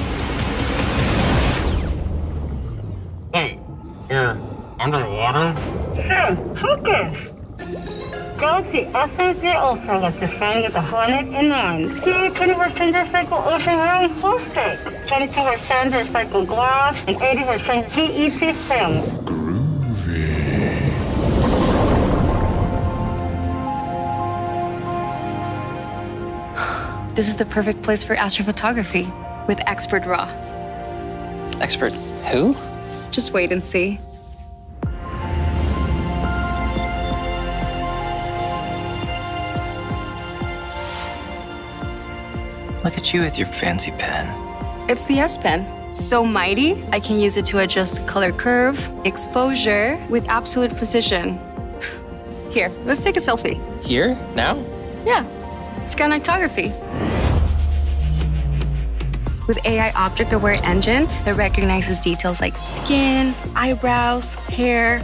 Hey, you're underwater? So, focus! Galaxy S23 Ultra was designed with a 109 20% recycled ocean-wearing plastic, 22% recycled glass, and 80% PET film. This is the perfect place for astrophotography with Expert RAW. Expert who? Just wait and see. Look at you with your fancy pen. It's the S Pen. So mighty, I can use it to adjust color curve, exposure with absolute precision. Here, let's take a selfie. Here? Now? Yeah, scanitography. With AI object-aware engine that recognizes details like skin, eyebrows, hair.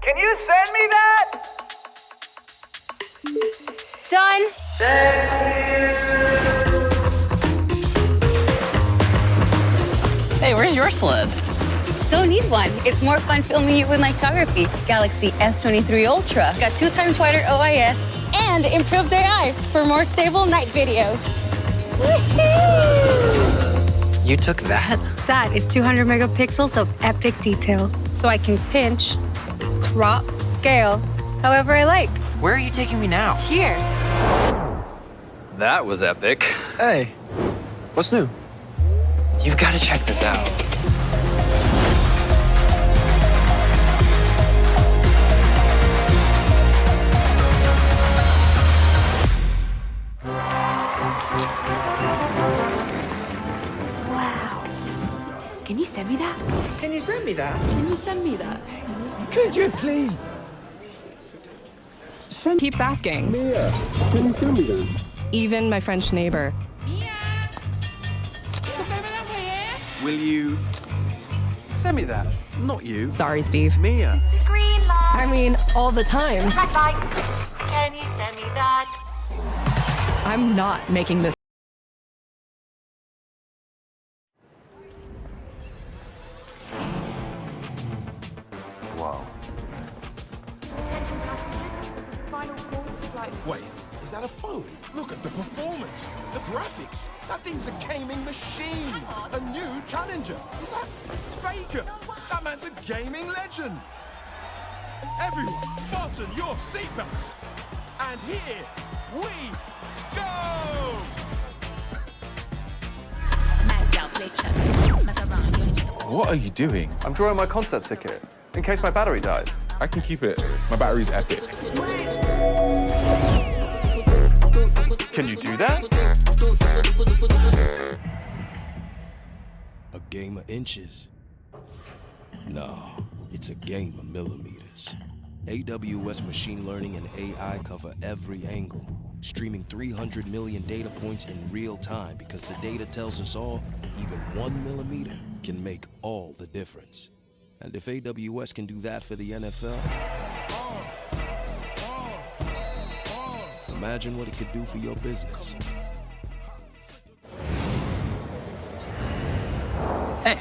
Can you send me that? Done. Hey, where's your sled? Don't need one. It's more fun filming you with nightography. Galaxy S23 Ultra got 2 times wider OIS and improved AI for more stable night videos. You took that? That is 200 megapixels of epic detail, so I can pinch, crop, scale, however I like. Where are you taking me now? Here. That was epic. Hey, what's new? You've got to check this out. Wow. Can you send me that? Can you send me that? Can you send me that? Could you please? Keeps asking. Mia, can you send me that? Even my French neighbor. Will you send me that? Not you. Sorry, Steve. Mia. Green light. I mean, all the time. Red light. Can you send me that? I'm not making this. Wow. Attention passengers. Final call for flight. Wait, is that a phone? Look at the performance, the graphics. That thing's a gaming machine. A new challenger. Is that Faker? That man's a gaming legend. Everyone, fasten your seatbelts. And here we go. What are you doing? I'm drawing my concert ticket in case my battery dies. I can keep it. My battery's epic. Can you do that? A game of inches? No, it's a game of millimeters. AWS machine learning and AI cover every angle, streaming 300 million data points in real time because the data tells us all, even 1 millimeter can make all the difference. And if AWS can do that for the NFL, imagine what it could do for your business. Hey,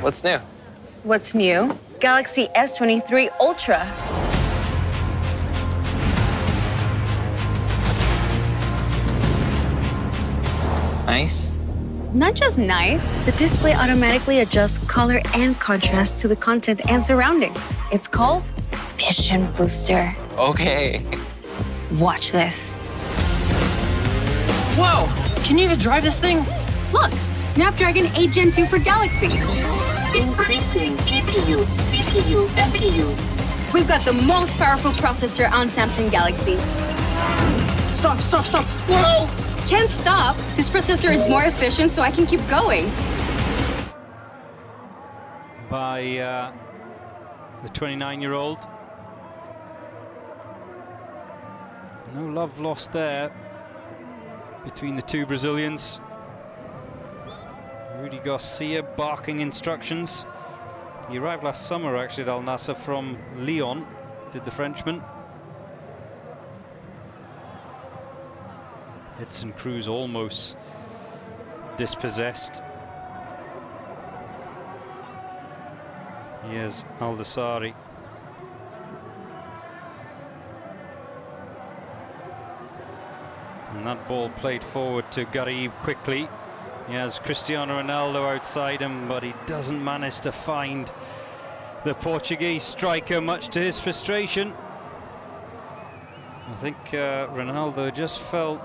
what's new? What's new? Galaxy S23 Ultra. Nice. Not just nice, the display automatically adjusts color and contrast to the content and surroundings. It's called Vision Booster. Okay. Watch this. Whoa! Can you even drive this thing? Look, Snapdragon 8 Gen 2 for Galaxy. Increasing GPU, CPU, NPU. We've got the most powerful processor on Samsung Galaxy. Stop, stop, stop! Whoa! Can't stop. This processor is more efficient, so I can keep going. By the 29-year-old. No love lost there between the two Brazilians. Rudy Garcia barking instructions. He arrived last summer actually at Al Nassr from Lyon, did the Frenchman. Edson Cruz almost dispossessed. Here's Aldasari. And that ball played forward to Garib quickly. He has Cristiano Ronaldo outside him, but he doesn't manage to find the Portuguese striker, much to his frustration. I think Ronaldo just felt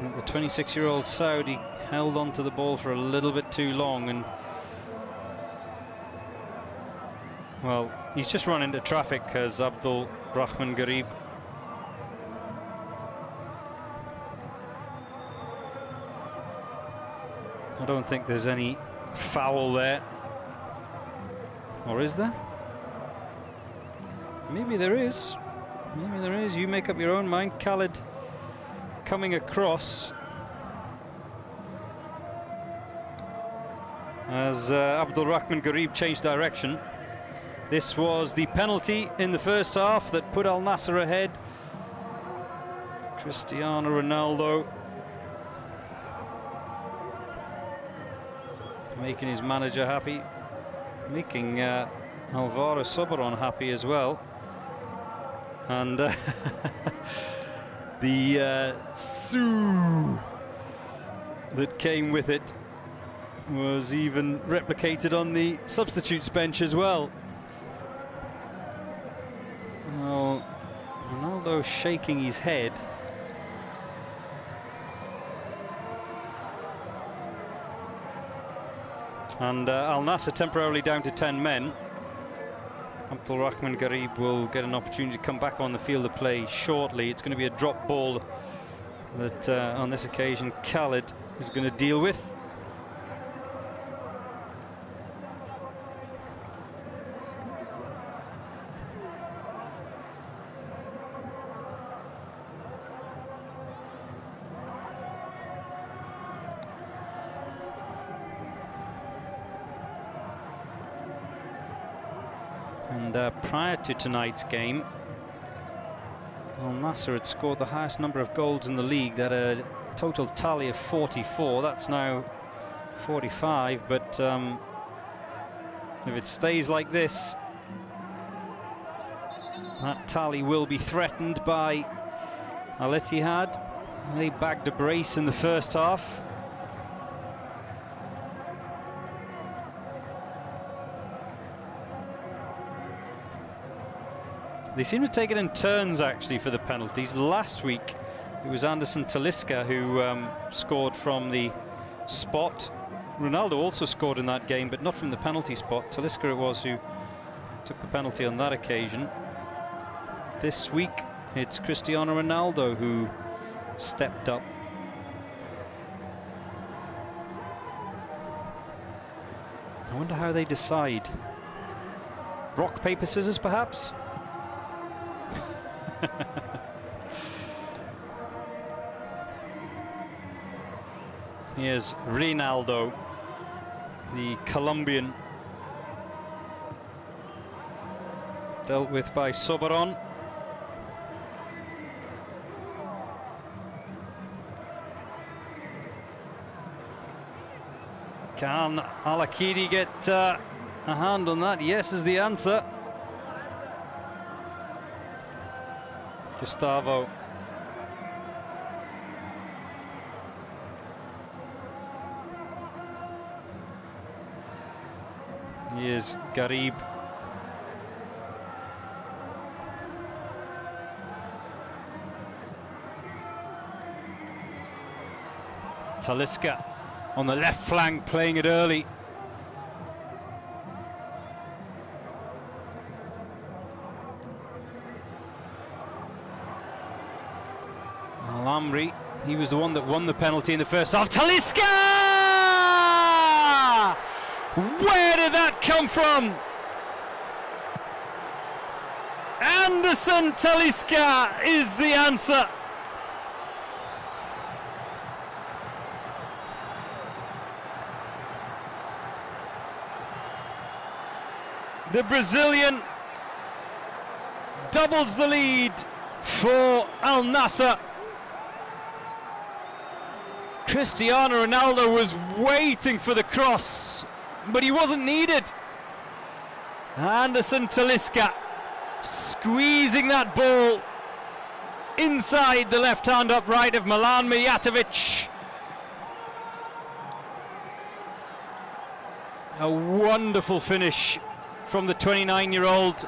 that the 26-year-old Saudi held onto the ball for a little bit too long, and well, he's just run into traffic as Abdul Rahman Garib. I don't think there's any foul there. Or is there? Maybe there is. Maybe there is. You make up your own mind. Khalid coming across as Abdul Rahman Garib changed direction. This was the penalty in the first half that put Al Nassr ahead. Cristiano Ronaldo making his manager happy, making Alvaro Soberon happy as well. And the Sue that came with it was even replicated on the substitutes bench as well. Well, Ronaldo shaking his head. And Al Nassr temporarily down to 10 men. Abdul Rahman Garib will get an opportunity to come back on the field of play shortly. It's going to be a drop ball that on this occasion Khalid is going to deal with. And prior to tonight's game, Al Nassr had scored the highest number of goals in the league. That a total tally of 44. That's now 45. But if it stays like this, that tally will be threatened by Al Ittihad. They bagged a brace in the first half. They seem to take it in turns, actually, for the penalties. Last week, it was Anderson Talisca who scored from the spot. Ronaldo also scored in that game, but not from the penalty spot. Talisca it was who took the penalty on that occasion. This week, it's Cristiano Ronaldo who stepped up. I wonder how they decide. Rock, paper, scissors, perhaps? Here's Ronaldo, the Colombian, dealt with by Soberon. Can Al-Akidi get a hand on that? Yes is the answer. Gustavo. Here's Garib. Talisca on the left flank, playing it early. Al-Amri, he was the one that won the penalty in the first half. Talisca! Where did that come from? Anderson Talisca is the answer. The Brazilian doubles the lead for Al Nassr. Cristiano Ronaldo was waiting for the cross, but he wasn't needed. Anderson Talisca squeezing that ball inside the left hand upright of Milan Mijatovic. A wonderful finish from the 29-year-old,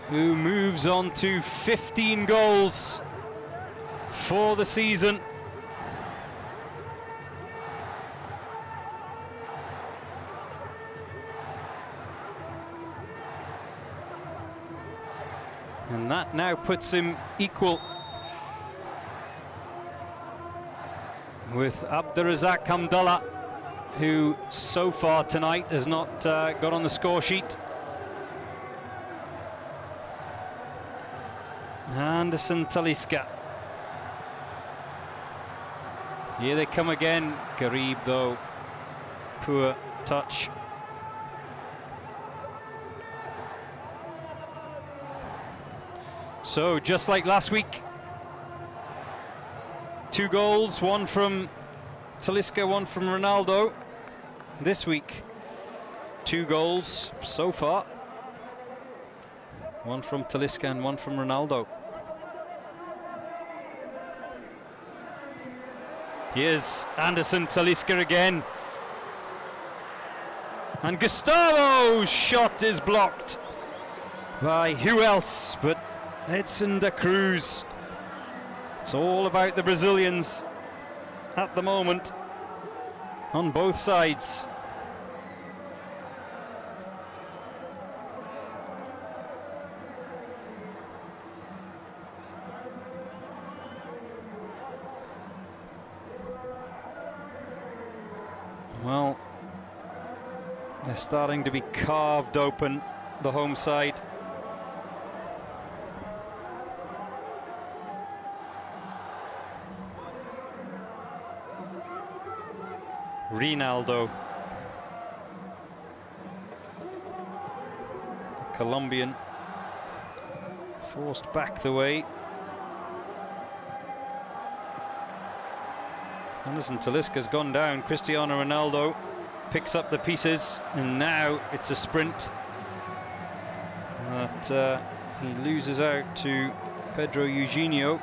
who moves on to 15 goals for the season. And that now puts him equal with Abdurazak Hamdallah, who so far tonight has not got on the score sheet. Anderson Talisca. Here they come again. Garib, though, poor touch. So, just like last week, 2 goals, one from Talisca, one from Ronaldo. This week, 2 goals so far. One from Talisca and one from Ronaldo. Here's Anderson Talisca again. And Gustavo's shot is blocked by who else but Edson da Cruz. It's all about the Brazilians at the moment on both sides. Well, they're starting to be carved open, the home side. Ronaldo, the Colombian, forced back the way. Anderson Talisca's gone down. Cristiano Ronaldo picks up the pieces, and now it's a sprint. But he loses out to Pedro Eugenio.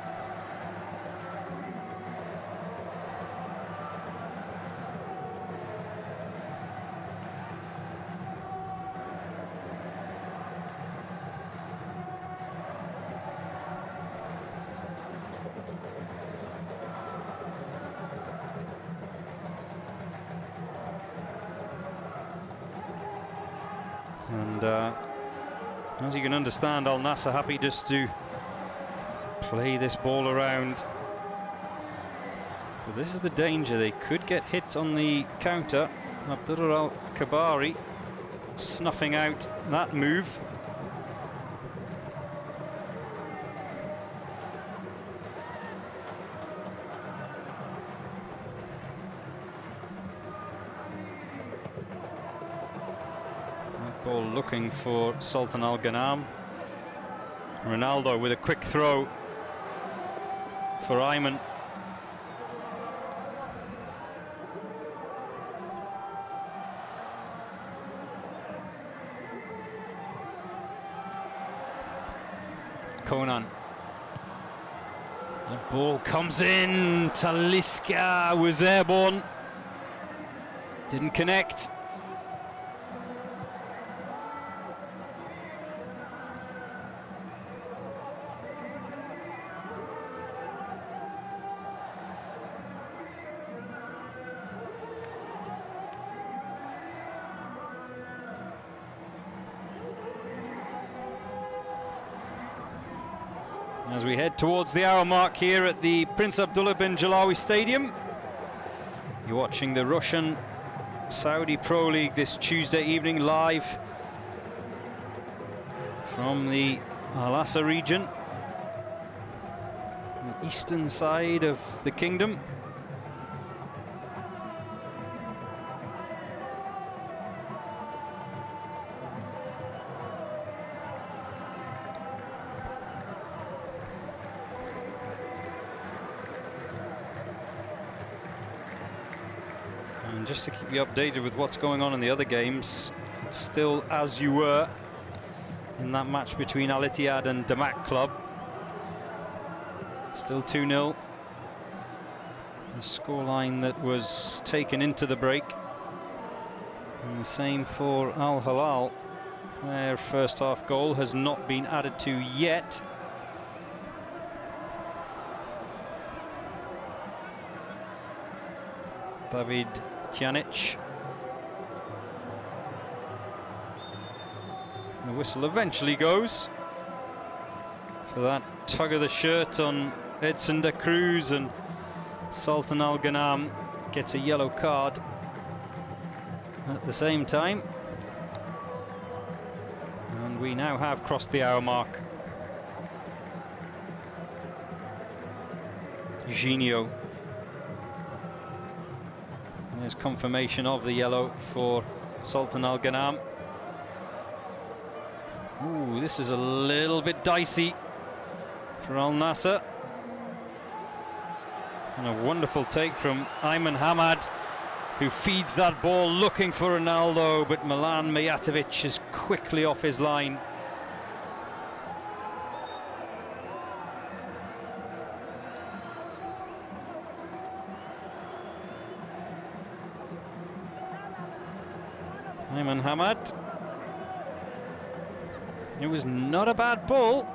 And as you can understand, Al Nassr happy just to play this ball around. But this is the danger. They could get hit on the counter. Abdullah Al-Kabari snuffing out that move. Ball looking for Sultan Al Ghanam. Ronaldo with a quick throw for Ayman. Conan. The ball comes in. Talisca was airborne. Didn't connect. As we head towards the hour mark here at the Prince Abdullah bin Jalawi Stadium, you're watching the Russian Saudi Pro League this Tuesday evening live from the Al Asa region, the eastern side of the kingdom. And just to keep you updated with what's going on in the other games, it's still as you were in that match between Al Ittihad and Damak Club. Still 2-0. The scoreline that was taken into the break. And the same for Al Hilal. Their first half goal has not been added to yet. David Tjanic. The whistle eventually goes for that tug of the shirt on Edson da Cruz, and Sultan Al Ghanam gets a yellow card at the same time. And we now have crossed the hour mark. Eugenio. There's confirmation of the yellow for Sultan Al Ghanam. Ooh, this is a little bit dicey for Al Nassr. And a wonderful take from Ayman Hamad, who feeds that ball looking for Ronaldo, but Milan Mijatovic is quickly off his line. Ayman Hamad. It was not a bad ball.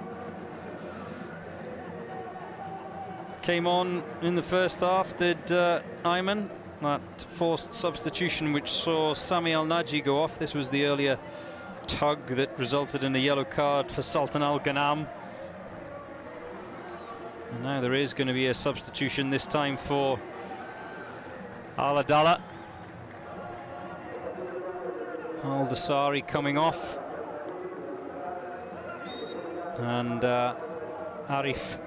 came on in the first half, did Ayman. That forced substitution which saw Sami Al-Naji go off. This was the earlier tug that resulted in a yellow card for Sultan Al-Ghanam. And now there is going to be a substitution, this time for Al-Adala. Al-Dasari coming off. And Arif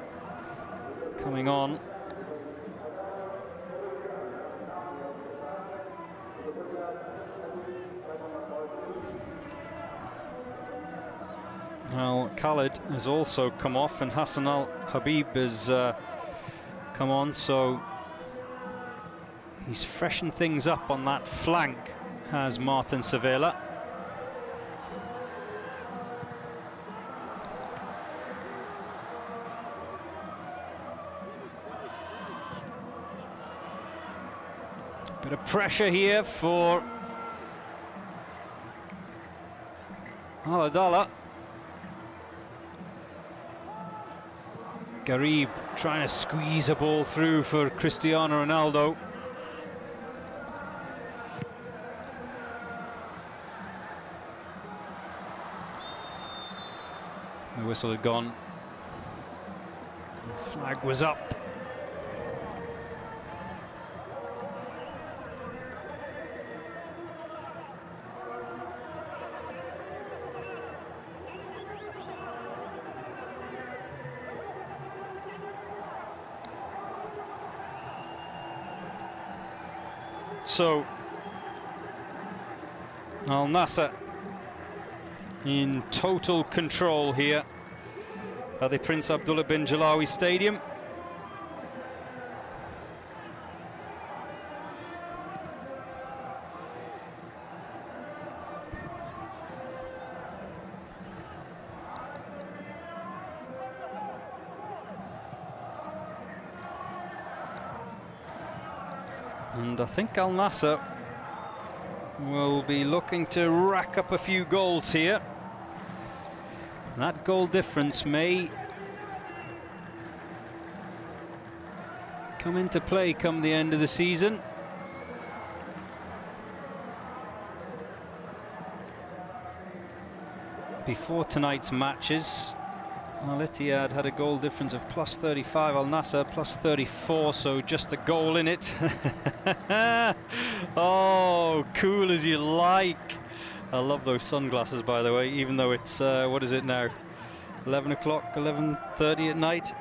coming on. Now Khalid has also come off and Hassan Al-Habib has come on, so he's freshened things up on that flank, has Martin Sevilla. Bit of pressure here for Al-Adala. Garib trying to squeeze a ball through for Cristiano Ronaldo. The whistle had gone. The flag was up. So Al Nassr in total control here at the Prince Abdullah bin Jalawi Stadium. And I think Al Nassr will be looking to rack up a few goals here. That goal difference may come into play come the end of the season. Before tonight's matches, Al-Ittihad had a goal difference of +35, Al Nassr +34, so just a goal in it. Oh, cool as you like. I love those sunglasses, by the way, even though it's, what is it now? 11 o'clock, 11:30 at night.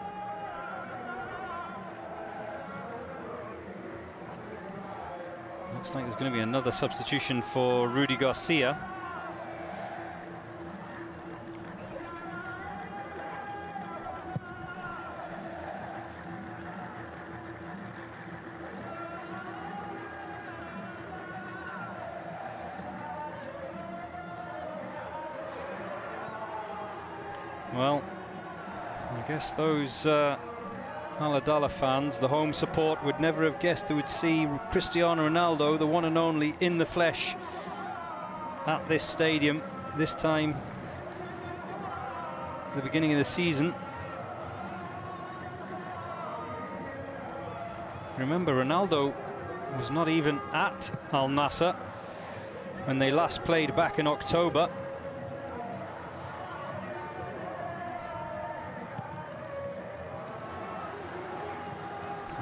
Looks like there's going to be another substitution for Rudy Garcia. Well, I guess those Al-Adala fans, the home support, would never have guessed they would see Cristiano Ronaldo, the one and only, in the flesh at this stadium, this time at the beginning of the season. Remember, Ronaldo was not even at Al Nassr when they last played back in October.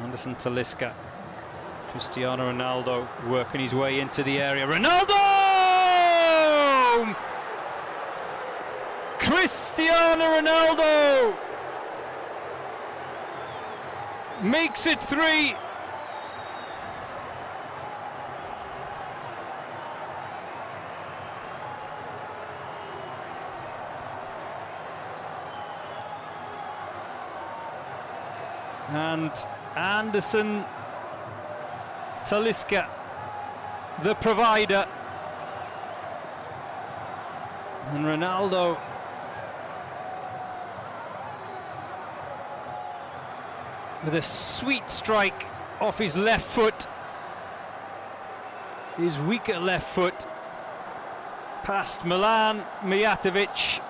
Anderson Talisca, Cristiano Ronaldo working his way into the area. Ronaldo! Cristiano Ronaldo makes it 3. And Anderson Talisca, the provider, and Ronaldo with a sweet strike off his left foot, his weaker left foot, past Milan Mijatovic.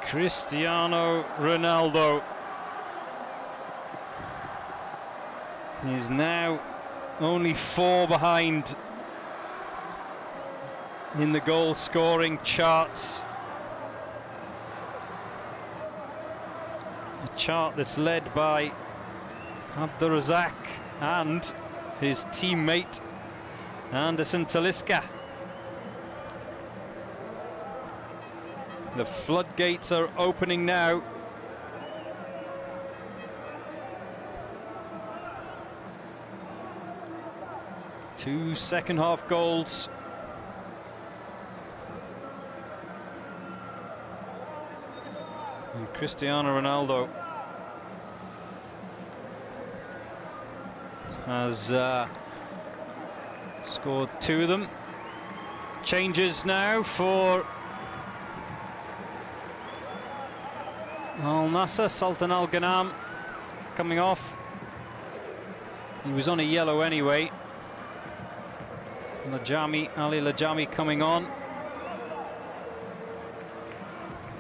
Cristiano Ronaldo is now only 4 behind in the goal scoring charts. A chart that's led by Abdurrazak and his teammate Anderson Talisca. The floodgates are opening now. Two second half goals. And Cristiano Ronaldo has scored 2 of them. Changes now for Al Nassr. Sultan Al Ghanam coming off. He was on a yellow anyway. Ali Lajami coming on.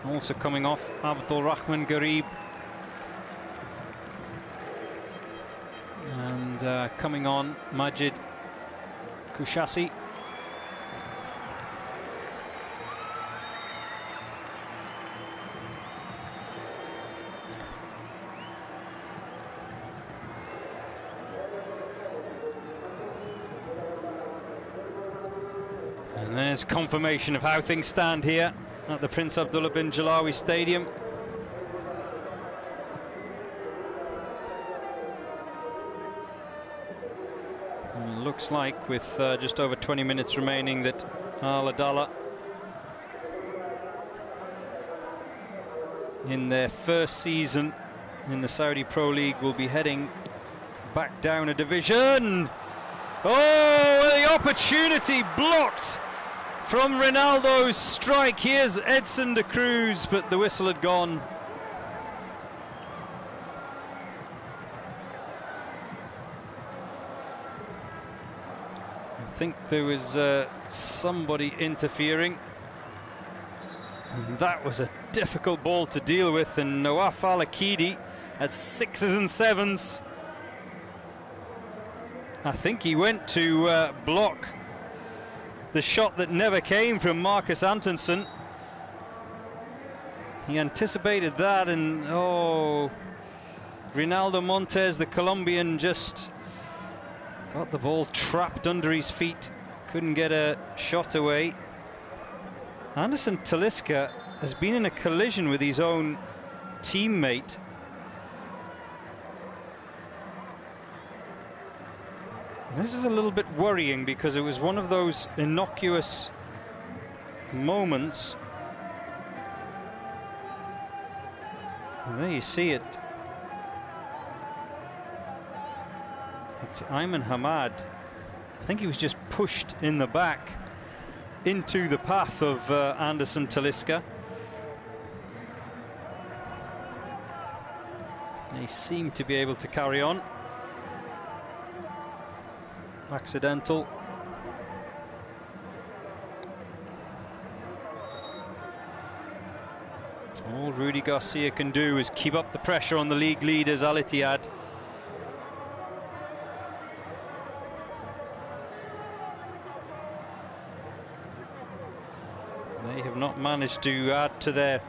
Also coming off, Abdul Rahman Garib. And coming on, Majid Kushasi. And there's confirmation of how things stand here at the Prince Abdullah bin Jalawi Stadium. And it looks like with just over 20 minutes remaining that Al Adala in their first season in the Saudi Pro League will be heading back down a division. Oh, the opportunity blocked from Ronaldo's strike. Here's Edson de Cruz, but the whistle had gone. I think there was somebody interfering. And that was a difficult ball to deal with, and Nawaf Al-Akidi at 6s and 7s. I think he went to block the shot that never came from Marcus Antonsson. He anticipated that, and oh, Ronaldo Montes, the Colombian, just got the ball trapped under his feet. Couldn't get a shot away. Anderson Talisca has been in a collision with his own teammate. This is a little bit worrying because it was one of those innocuous moments. And there you see it. It's Ayman Hamad. I think he was just pushed in the back into the path of Anderson Talisca. They seem to be able to carry on. Accidental. All Rudy Garcia can do is keep up the pressure on the league leaders, Al Ittihad. They have not managed to add to their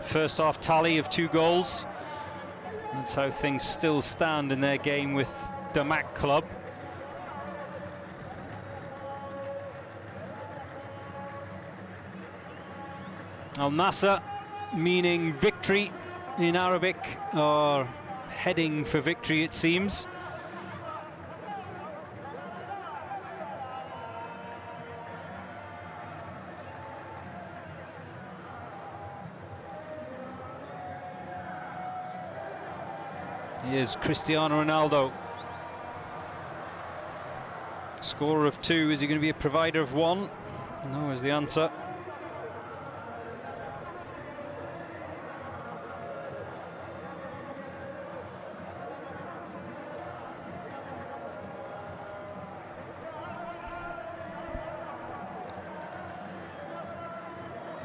first half tally of 2 goals. That's how things still stand in their game with Damac Club. Al Nassr, meaning victory in Arabic, or heading for victory, it seems. Here's Cristiano Ronaldo. Scorer of 2. Is he going to be a provider of 1? No is the answer.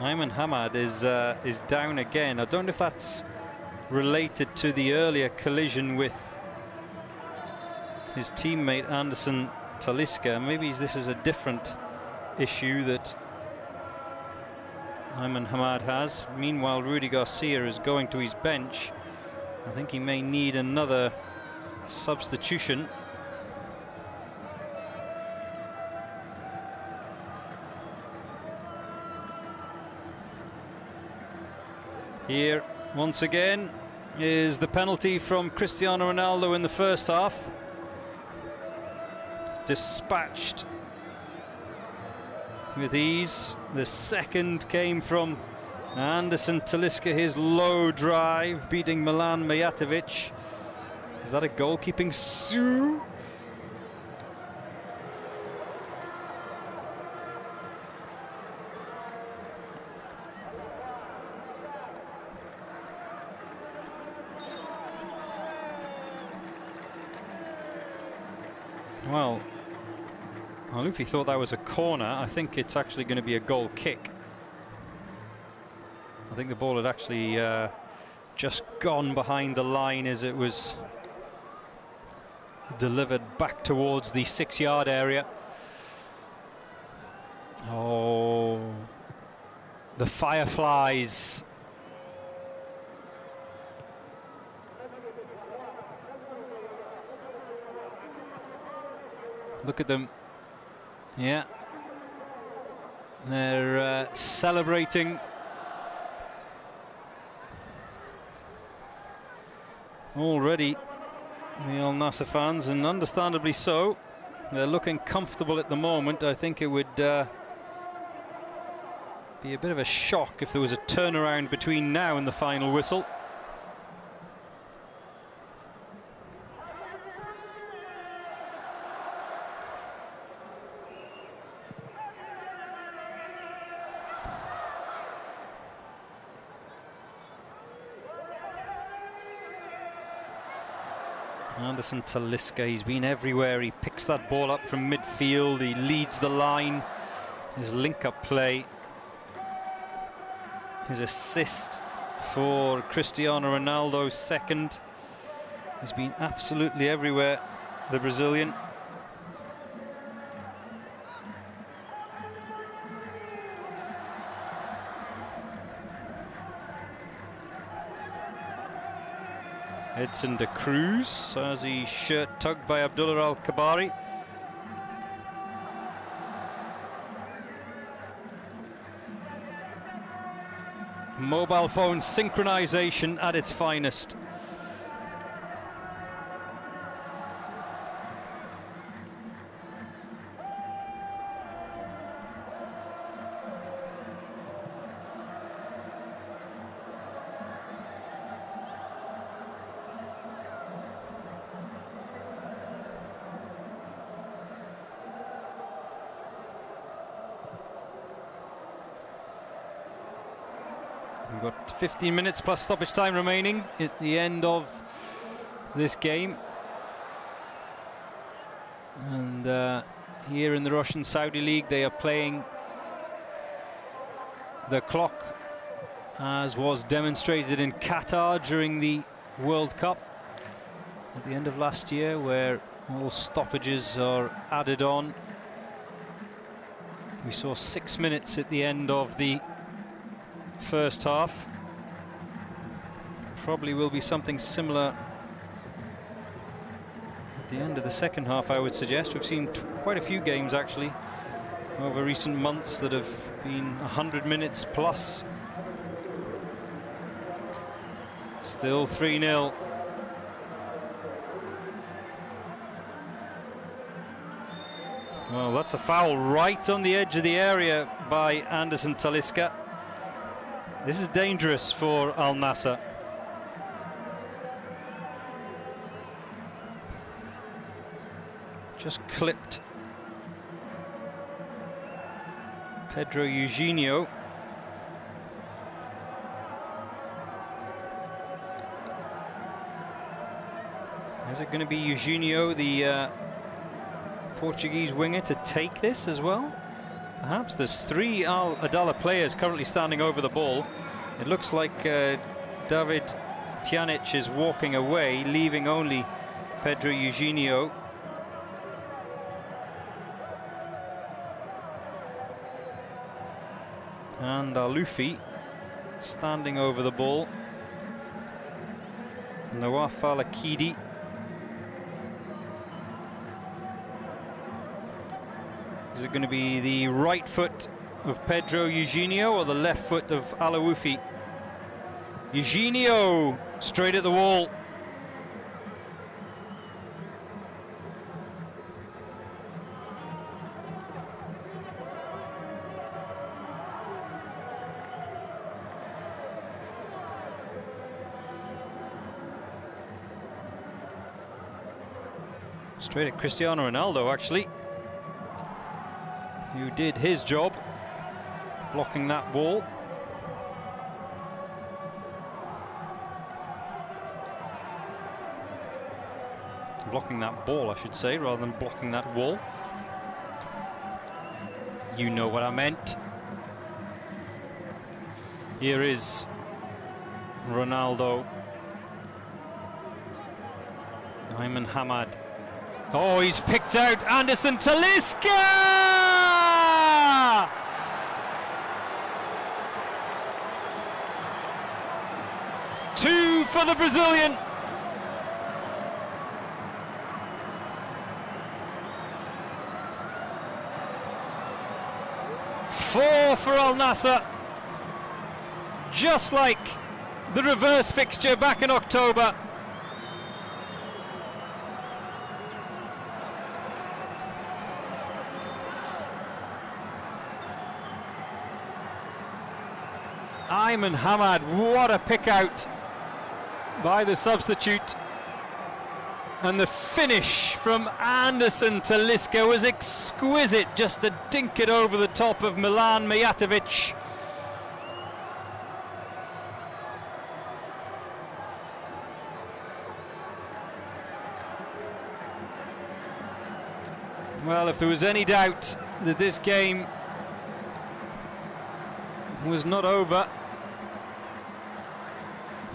Ayman Hamad is down again. I don't know if that's related to the earlier collision with his teammate Anderson Talisca. Maybe this is a different issue that Ayman Hamad has. Meanwhile, Rudy Garcia is going to his bench. I think he may need another substitution. Here, once again, is the penalty from Cristiano Ronaldo in the first half. Dispatched with ease. The second came from Anderson Talisca, his low drive, beating Milan Mijatovic. Is that a goalkeeping sue? Well, Alufi thought that was a corner. I think it's actually going to be a goal kick. I think the ball had actually just gone behind the line as it was delivered back towards the 6-yard area. Oh, the Fireflies. Look at them. Yeah. They're celebrating. Already, the Al Nassr fans, and understandably so. They're looking comfortable at the moment. I think it would be a bit of a shock if there was a turnaround between now and the final whistle. Anderson Talisca, he's been everywhere. He picks that ball up from midfield. He leads the line. His link-up play. His assist for Cristiano Ronaldo's second. He's been absolutely everywhere, the Brazilian. Edson de Cruz has his shirt tugged by Abdullah Al-Kabari. Mobile phone synchronization at its finest. We've got 15 minutes plus stoppage time remaining at the end of this game. And here in the Russian Saudi League, they are playing the clock, as was demonstrated in Qatar during the World Cup at the end of last year, where all stoppages are added on. We saw 6 minutes at the end of the first half. Probably will be something similar at the end of the second half, I would suggest. We've seen quite a few games actually over recent months that have been 100 minutes plus. Still 3-0. Well, that's a foul right on the edge of the area by Anderson Talisca. This is dangerous for Al Nassr. Just clipped Pedro Eugenio. Is it going to be Eugenio, the Portuguese winger, to take this as well? Perhaps there's 3 Al Adala players currently standing over the ball. It looks like David Tjanic is walking away, leaving only Pedro Eugenio. And Alufi standing over the ball. Nawaf Al-Akidi. Is it going to be the right foot of Pedro Eugenio or the left foot of Alawufi? Eugenio straight at the wall. Straight at Cristiano Ronaldo, actually, who did his job blocking that ball. Blocking that ball, I should say, rather than blocking that wall. You know what I meant. Here is Ronaldo. Ayman Hamad. Oh, he's picked out Anderson Talisca! 2 for the Brazilian. Four for Al Nassr. Just like the reverse fixture back in October. Ayman Hamad, what a pick out by the substitute. And the finish from Anderson Talisca was exquisite, just to dink it over the top of Milan Mijatovic. Well, if there was any doubt that this game was not over,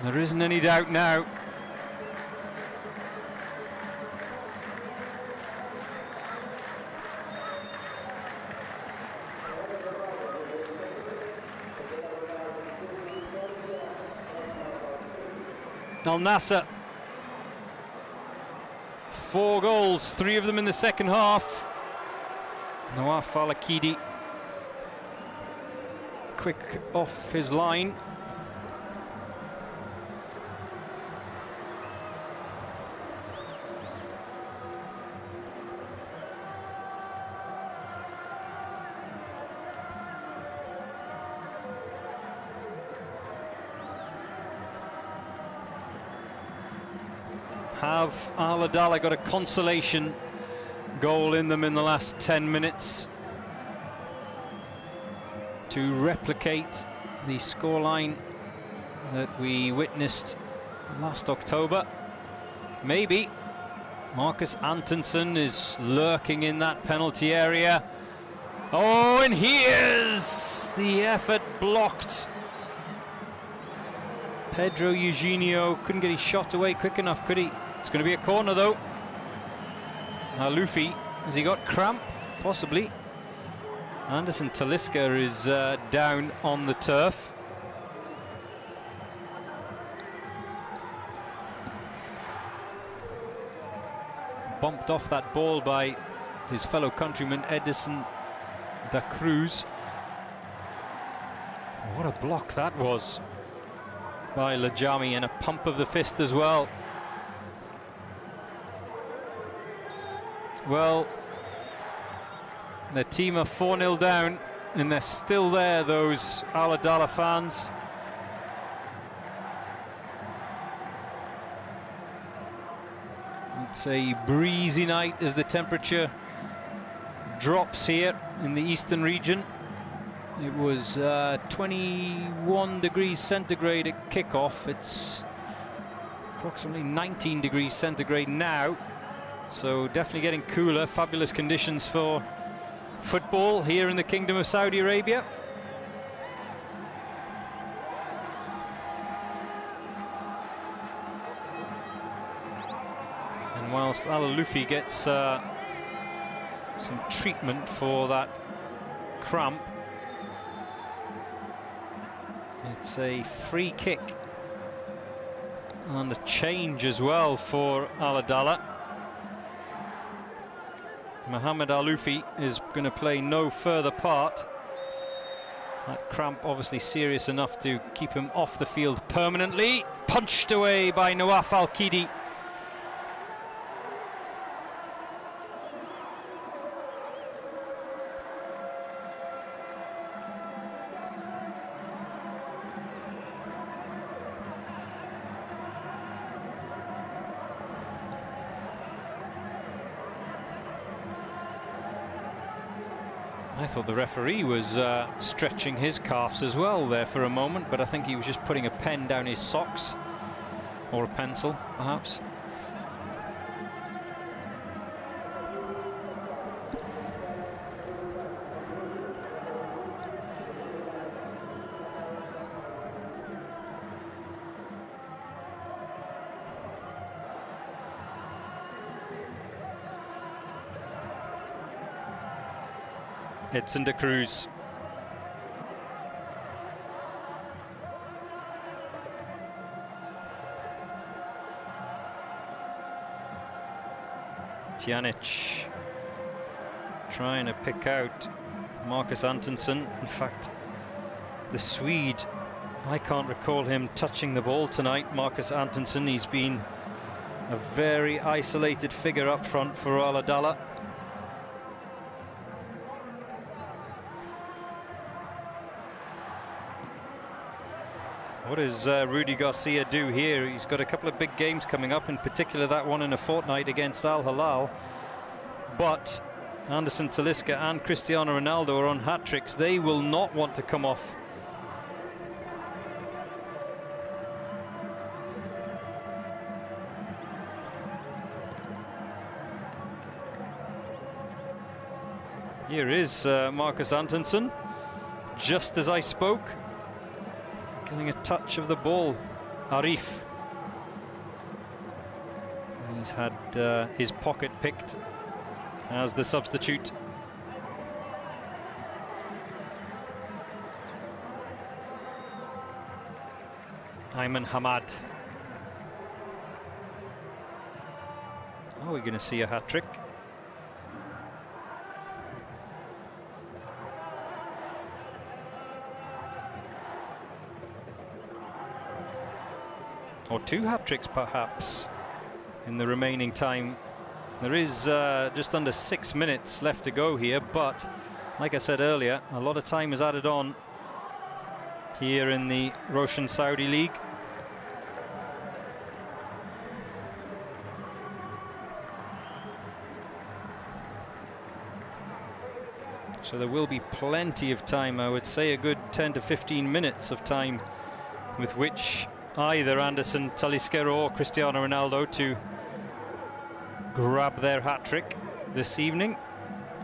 there isn't any doubt now. Al Nassr, 4 goals, 3 of them in the second half. Nawaf Al-Akidi, quick off his line. Have Al Adala got a consolation goal in them in the last 10 minutes to replicate the scoreline that we witnessed last October? Maybe. Marcus Antonsen is lurking in that penalty area. Oh, and here's the effort blocked. Pedro Eugenio couldn't get his shot away quick enough, could he? It's going to be a corner, though. Luffy, has he got cramp? Possibly. Anderson Talisca is down on the turf. Bumped off that ball by his fellow countryman Edison da Cruz. What a block that was by Lajami, and a pump of the fist as well. Well, their team are 4-0 down, and they're still there, those Al Adala fans. It's a breezy night as the temperature drops here in the eastern region. It was 21 degrees centigrade at kickoff. It's approximately 19 degrees centigrade now. So definitely getting cooler. Fabulous conditions for football here in the Kingdom of Saudi Arabia. And whilst Al-Lufi gets some treatment for that cramp, it's a free kick and a change as well for Al-Adala. Mohammed Al-Lufi is going to play no further part. That cramp obviously serious enough to keep him off the field permanently. Punched away by Nawaf Al-Kidi. I thought the referee was stretching his calves as well there for a moment, but I think he was just putting a pen down his socks, or a pencil, perhaps. Edson de Cruz. Tjanic trying to pick out Marcus Antonsson. In fact, the Swede, I can't recall him touching the ball tonight. Marcus Antonsson, he's been a very isolated figure up front for Al-Adala. What does Rudy Garcia do here? He's got a couple of big games coming up, in particular that one in a fortnight against Al Hilal. But Anderson Talisca and Cristiano Ronaldo are on hat-tricks. They will not want to come off. Here is Marcus Antonsson, just as I spoke. Getting a touch of the ball, Arif. He's had his pocket picked as the substitute. Ayman Hamad. Are we going to see a hat-trick? Or two hat-tricks perhaps in the remaining time. There is just under 6 minutes left to go here, but like I said earlier, a lot of time is added on here in the Roshan Saudi League. So there will be plenty of time, I would say a good 10 to 15 minutes of time with which either Anderson Talisca or Cristiano Ronaldo to grab their hat-trick this evening.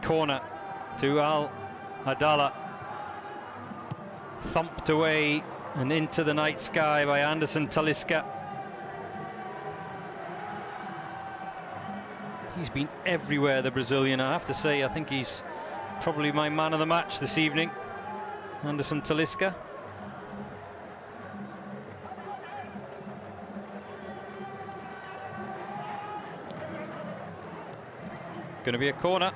Corner to Al-Adala. Thumped away and into the night sky by Anderson Talisca. He's been everywhere, the Brazilian. I have to say, I think he's probably my man of the match this evening, Anderson Talisca. Going to be a corner.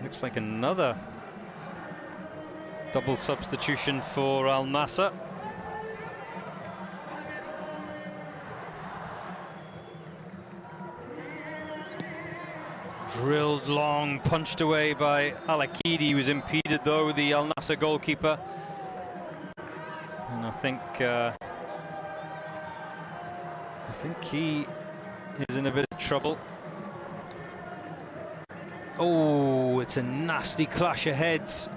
Looks like another double substitution for Al Nassr. Drilled long, punched away by Al-Akidi. He was impeded though, the Al Nassr goalkeeper. And I think he is in a bit of trouble. Oh, it's a nasty clash of heads.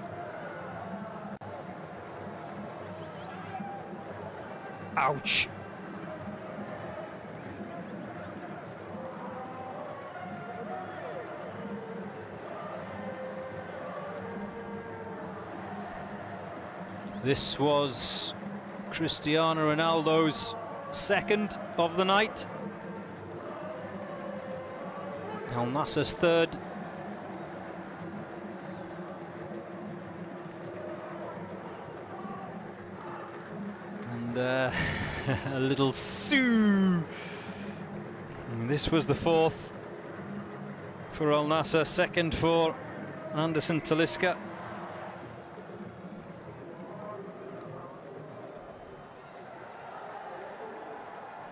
Ouch. This was Cristiano Ronaldo's second of the night. Al Nassr's third. And a little Sue. And this was the fourth for Al Nassr, second for Anderson Talisca.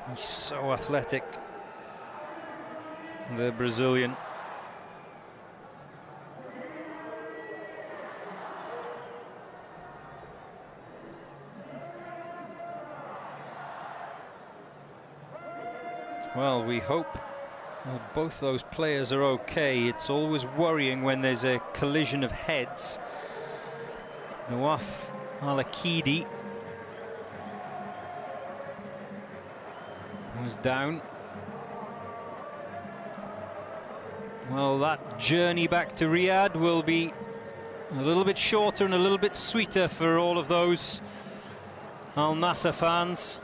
He's so athletic, the Brazilian. Well, we hope that both those players are okay. It's always worrying when there's a collision of heads. Nawaf Al-Akidi was down. Well, that journey back to Riyadh will be a little bit shorter and a little bit sweeter for all of those Al Nassr fans.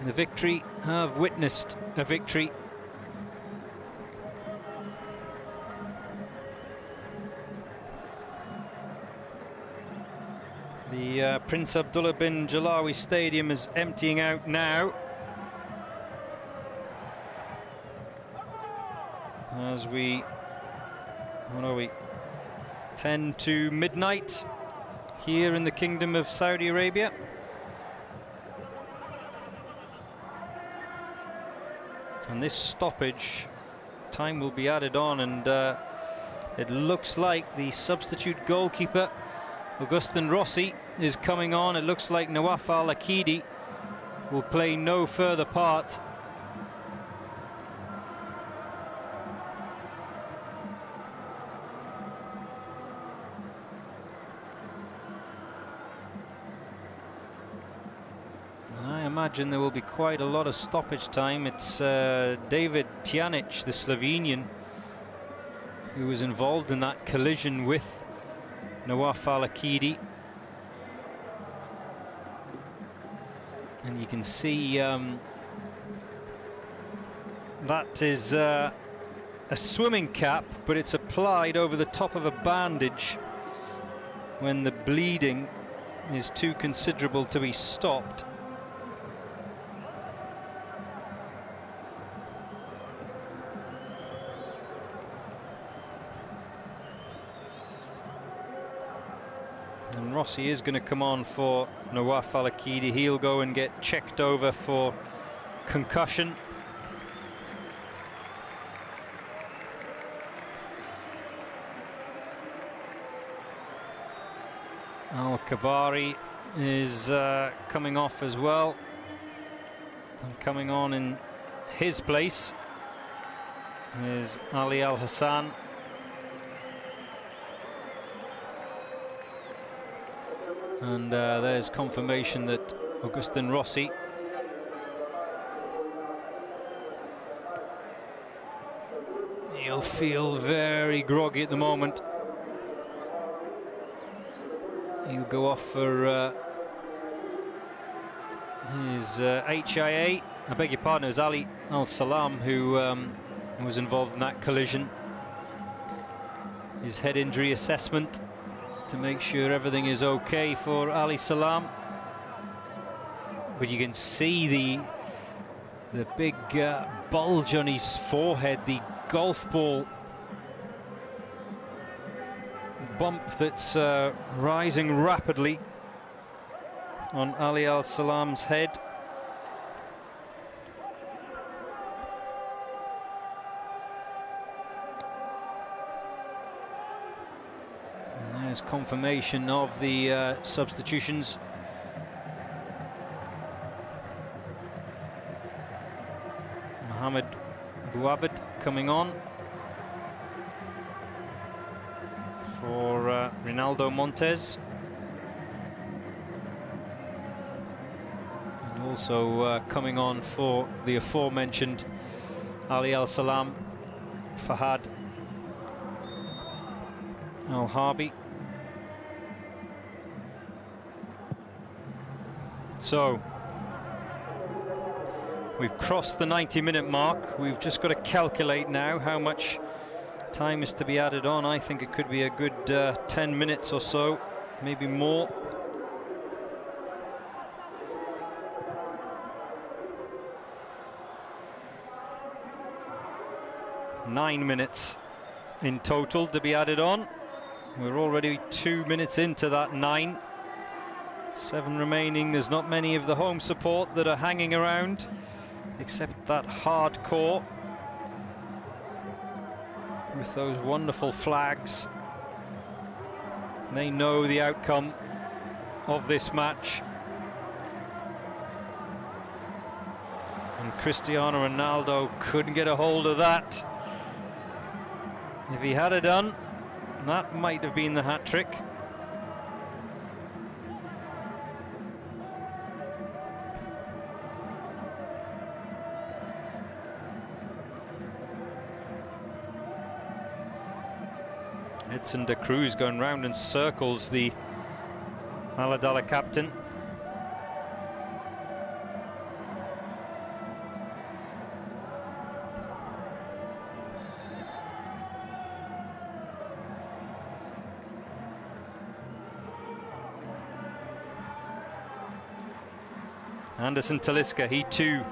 The victory have witnessed a victory. The Prince Abdullah bin Jalawi Stadium is emptying out now as we, what are we, 10 to midnight here in the Kingdom of Saudi Arabia. And this stoppage time will be added on, and it looks like the substitute goalkeeper Augustin Rossi is coming on. It looks like Nawaf Al-Akidi will play no further part. And I imagine there will be quite a lot of stoppage time. It's David Tjanic, the Slovenian, who was involved in that collision with Nawaf Al-Akidi. And you can see that is a swimming cap, but it's applied over the top of a bandage when the bleeding is too considerable to be stopped. And Rossi is going to come on for Nawaf Al-Akidi. He'll go and get checked over for concussion. Al-Kabari is coming off as well. And coming on in his place is Ali Al-Hassan. And there's confirmation that Augustin Rossi he'll feel very groggy at the moment. He'll go off for his HIA. I beg your pardon, it was Ali Al-Salam who was involved in that collision. His head injury assessment to make sure everything is okay for Ali Salam. But you can see the big bulge on his forehead, the golf ball bump that's rising rapidly on Ali Al-Salam's head. There's confirmation of the substitutions. Mohamed Bouabed coming on for Ronaldo Montes. Also coming on for the aforementioned Ali Al Salam, Fahad Al Harbi. So we've crossed the 90-minute mark. We've just got to calculate now how much time is to be added on. I think it could be a good 10 minutes or so, maybe more. Nine minutes in total to be added on. We're already 2 minutes into that 9. 7 remaining. There's not many of the home support that are hanging around, except that hardcore with those wonderful flags. They know the outcome of this match. And Cristiano Ronaldo couldn't get a hold of that. If he had it done, that might have been the hat-trick. Edson de Cruz going round in circles, the Al-Adala captain. Anderson Talisca, he too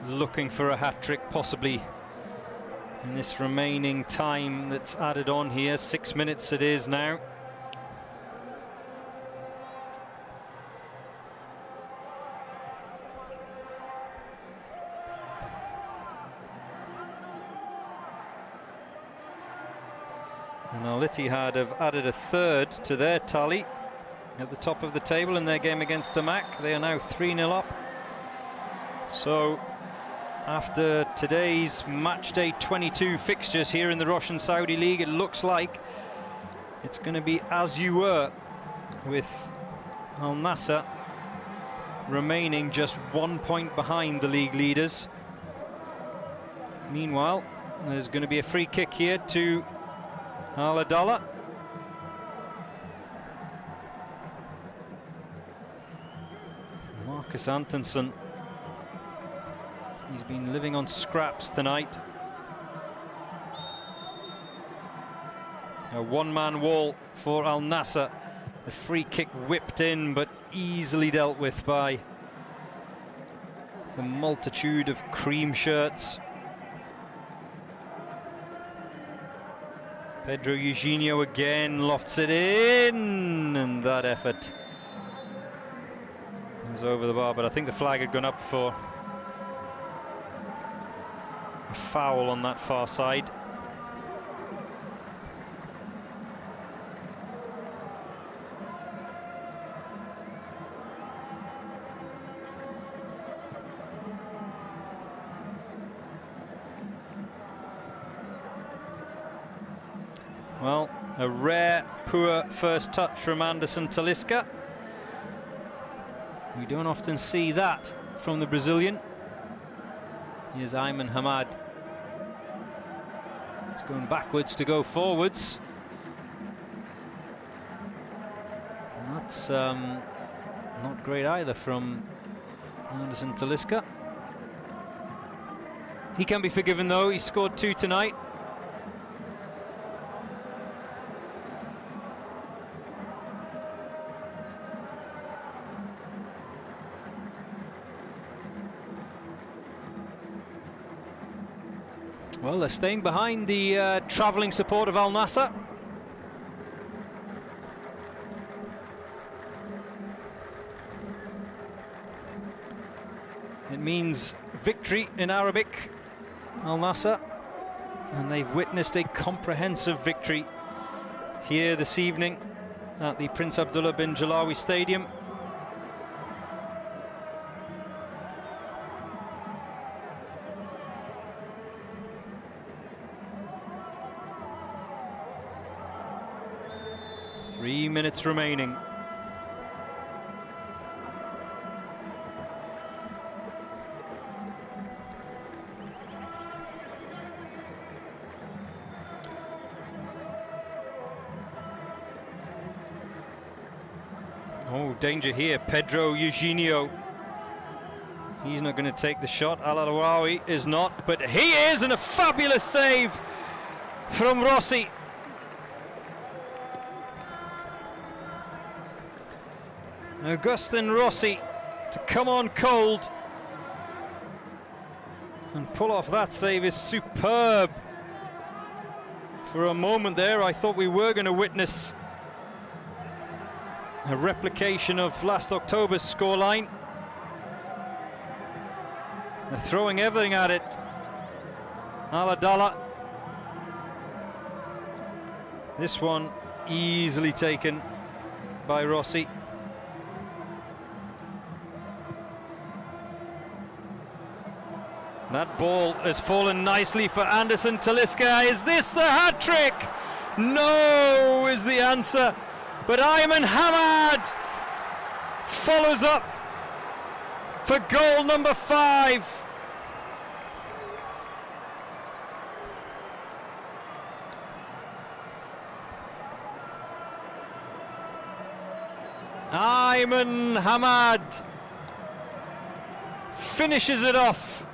looking for a hat-trick, possibly in this remaining time that's added on here. 6 minutes it is now. And Al Ittihad have added a third to their tally at the top of the table in their game against Damac. They are now 3-0 up. So after today's match day 22 fixtures here in the Russian Saudi League, it looks like it's going to be as you were, with Al Nassr remaining just 1 point behind the league leaders. Meanwhile, there's going to be a free kick here to Al-Adala. Marcus Antonsen, he's been living on scraps tonight. A one-man wall for Al Nassr. The free kick whipped in, but easily dealt with by the multitude of cream shirts. Pedro Eugenio again lofts it in, and that effort was over the bar, but I think the flag had gone up for a foul on that far side. Well, a rare, poor first touch from Anderson Talisca. We don't often see that from the Brazilian. Here's Ayman Hamad. He's going backwards to go forwards. And that's not great either from Anderson Talisca. He can be forgiven though, he scored 2 tonight. Well, they're staying behind the travelling support of Al Nassr. It means victory in Arabic, Al Nassr, and they've witnessed a comprehensive victory here this evening at the Prince Abdullah bin Jalawi Stadium. Minutes remaining. Oh, danger here. Pedro Eugenio. He's not going to take the shot. Al-Arawi is not, but he is, and a fabulous save from Rossi. Augustin Rossi to come on cold and pull off that save is superb. For a moment there, I thought we were going to witness a replication of last October's scoreline. They're throwing everything at it. Al-Adala. This one easily taken by Rossi. That ball has fallen nicely for Anderson Talisca. Is this the hat-trick? No is the answer. But Ayman Hamad follows up for goal number 5. Ayman Hamad finishes it off.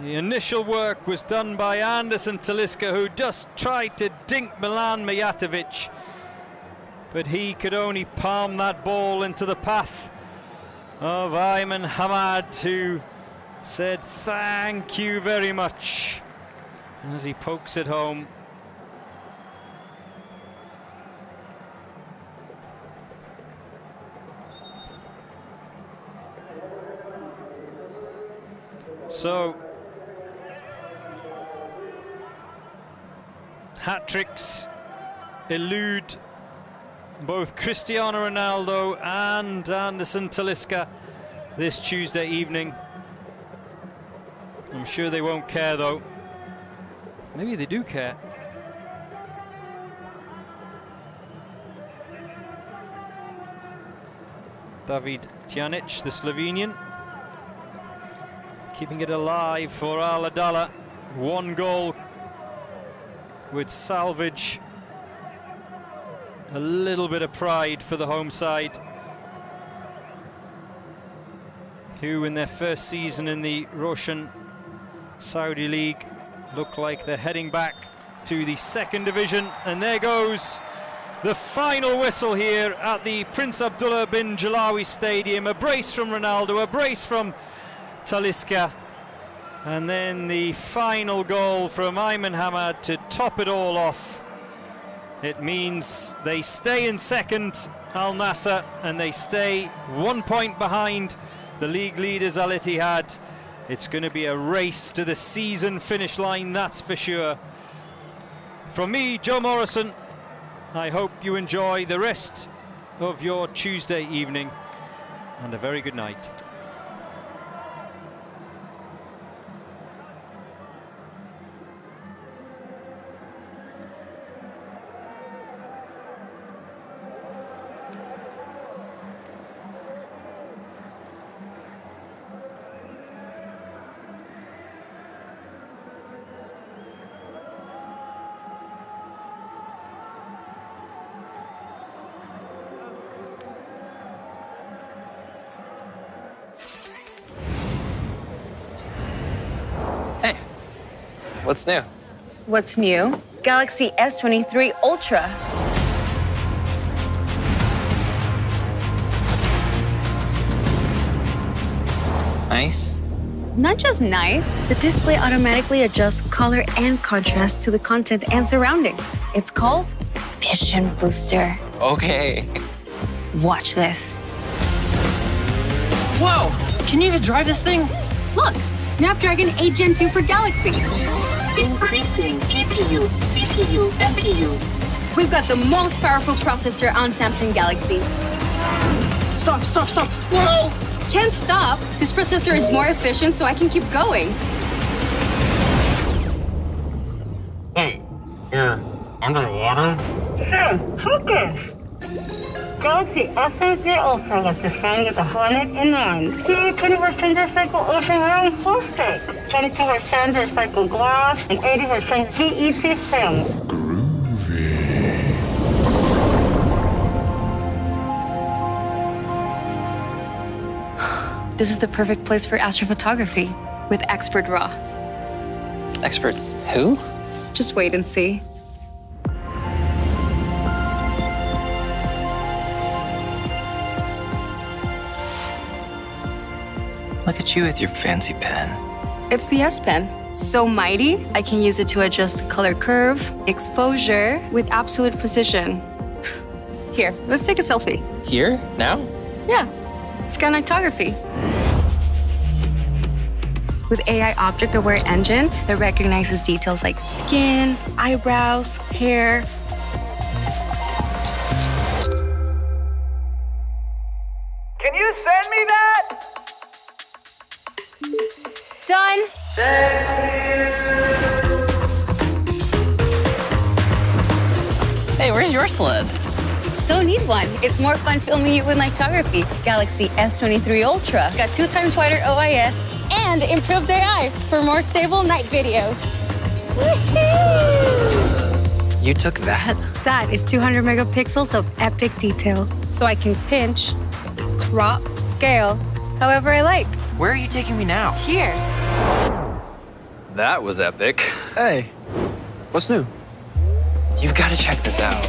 The initial work was done by Anderson Talisca, who just tried to dink Milan Mijatovic, but he could only palm that ball into the path of Ayman Hamad, who said thank you very much as he pokes it home. So hat-tricks elude both Cristiano Ronaldo and Anderson Talisca this Tuesday evening. I'm sure they won't care though. Maybe they do care. David Tjanic, the Slovenian, keeping it alive for Al-Adala. 1 goal would salvage a little bit of pride for the home side, who in their first season in the Roshan Saudi League look like they're heading back to the 2nd division. And there goes the final whistle here at the Prince Abdullah bin Jalawi Stadium. A brace from Ronaldo, a brace from Talisca, and then the final goal from Ayman Hamad to top it all off. It means they stay in 2nd, Al Nassr, and they stay 1 point behind the league leaders Al Ittihad. It's going to be a race to the season finish line, that's for sure. From me, Joe Morrison, I hope you enjoy the rest of your Tuesday evening, and a very good night. What's new? What's new? Galaxy S23 Ultra. Nice. Not just nice, the display automatically adjusts color and contrast to the content and surroundings. It's called Vision Booster. Okay. Watch this. Whoa! Can you even drive this thing? Look, Snapdragon 8 Gen 2 for Galaxy. Increasing GPU, CPU, NPU. We've got the most powerful processor on Samsung Galaxy. Stop, stop, stop! Whoa! Can't stop. This processor is more efficient, so I can keep going. Hey, you're underwater? So, focus. Galaxy S23 Ultra was designed with a Hornet in mind. See 20% recycled ocean around plastic, 22% recycled glass, and 80% PET film. This is the perfect place for astrophotography with Expert RAW. Expert who? Just wait and see. Look at you with your fancy pen. It's the S Pen. So mighty, I can use it to adjust color curve, exposure with absolute precision. Here, let's take a selfie. Here? Now? Yeah, scanitography. With AI object-aware engine that recognizes details like skin, eyebrows, hair. Can you send me that? Done. Hey, where's your sled? Don't need one. It's more fun filming you with photography. Galaxy S23 Ultra got 2 times wider OIS and improved AI for more stable night videos. You took that? That is 200 megapixels of epic detail. So I can pinch, crop, scale, however I like. Where are you taking me now? Here. That was epic. Hey, what's new? You've got to check this out.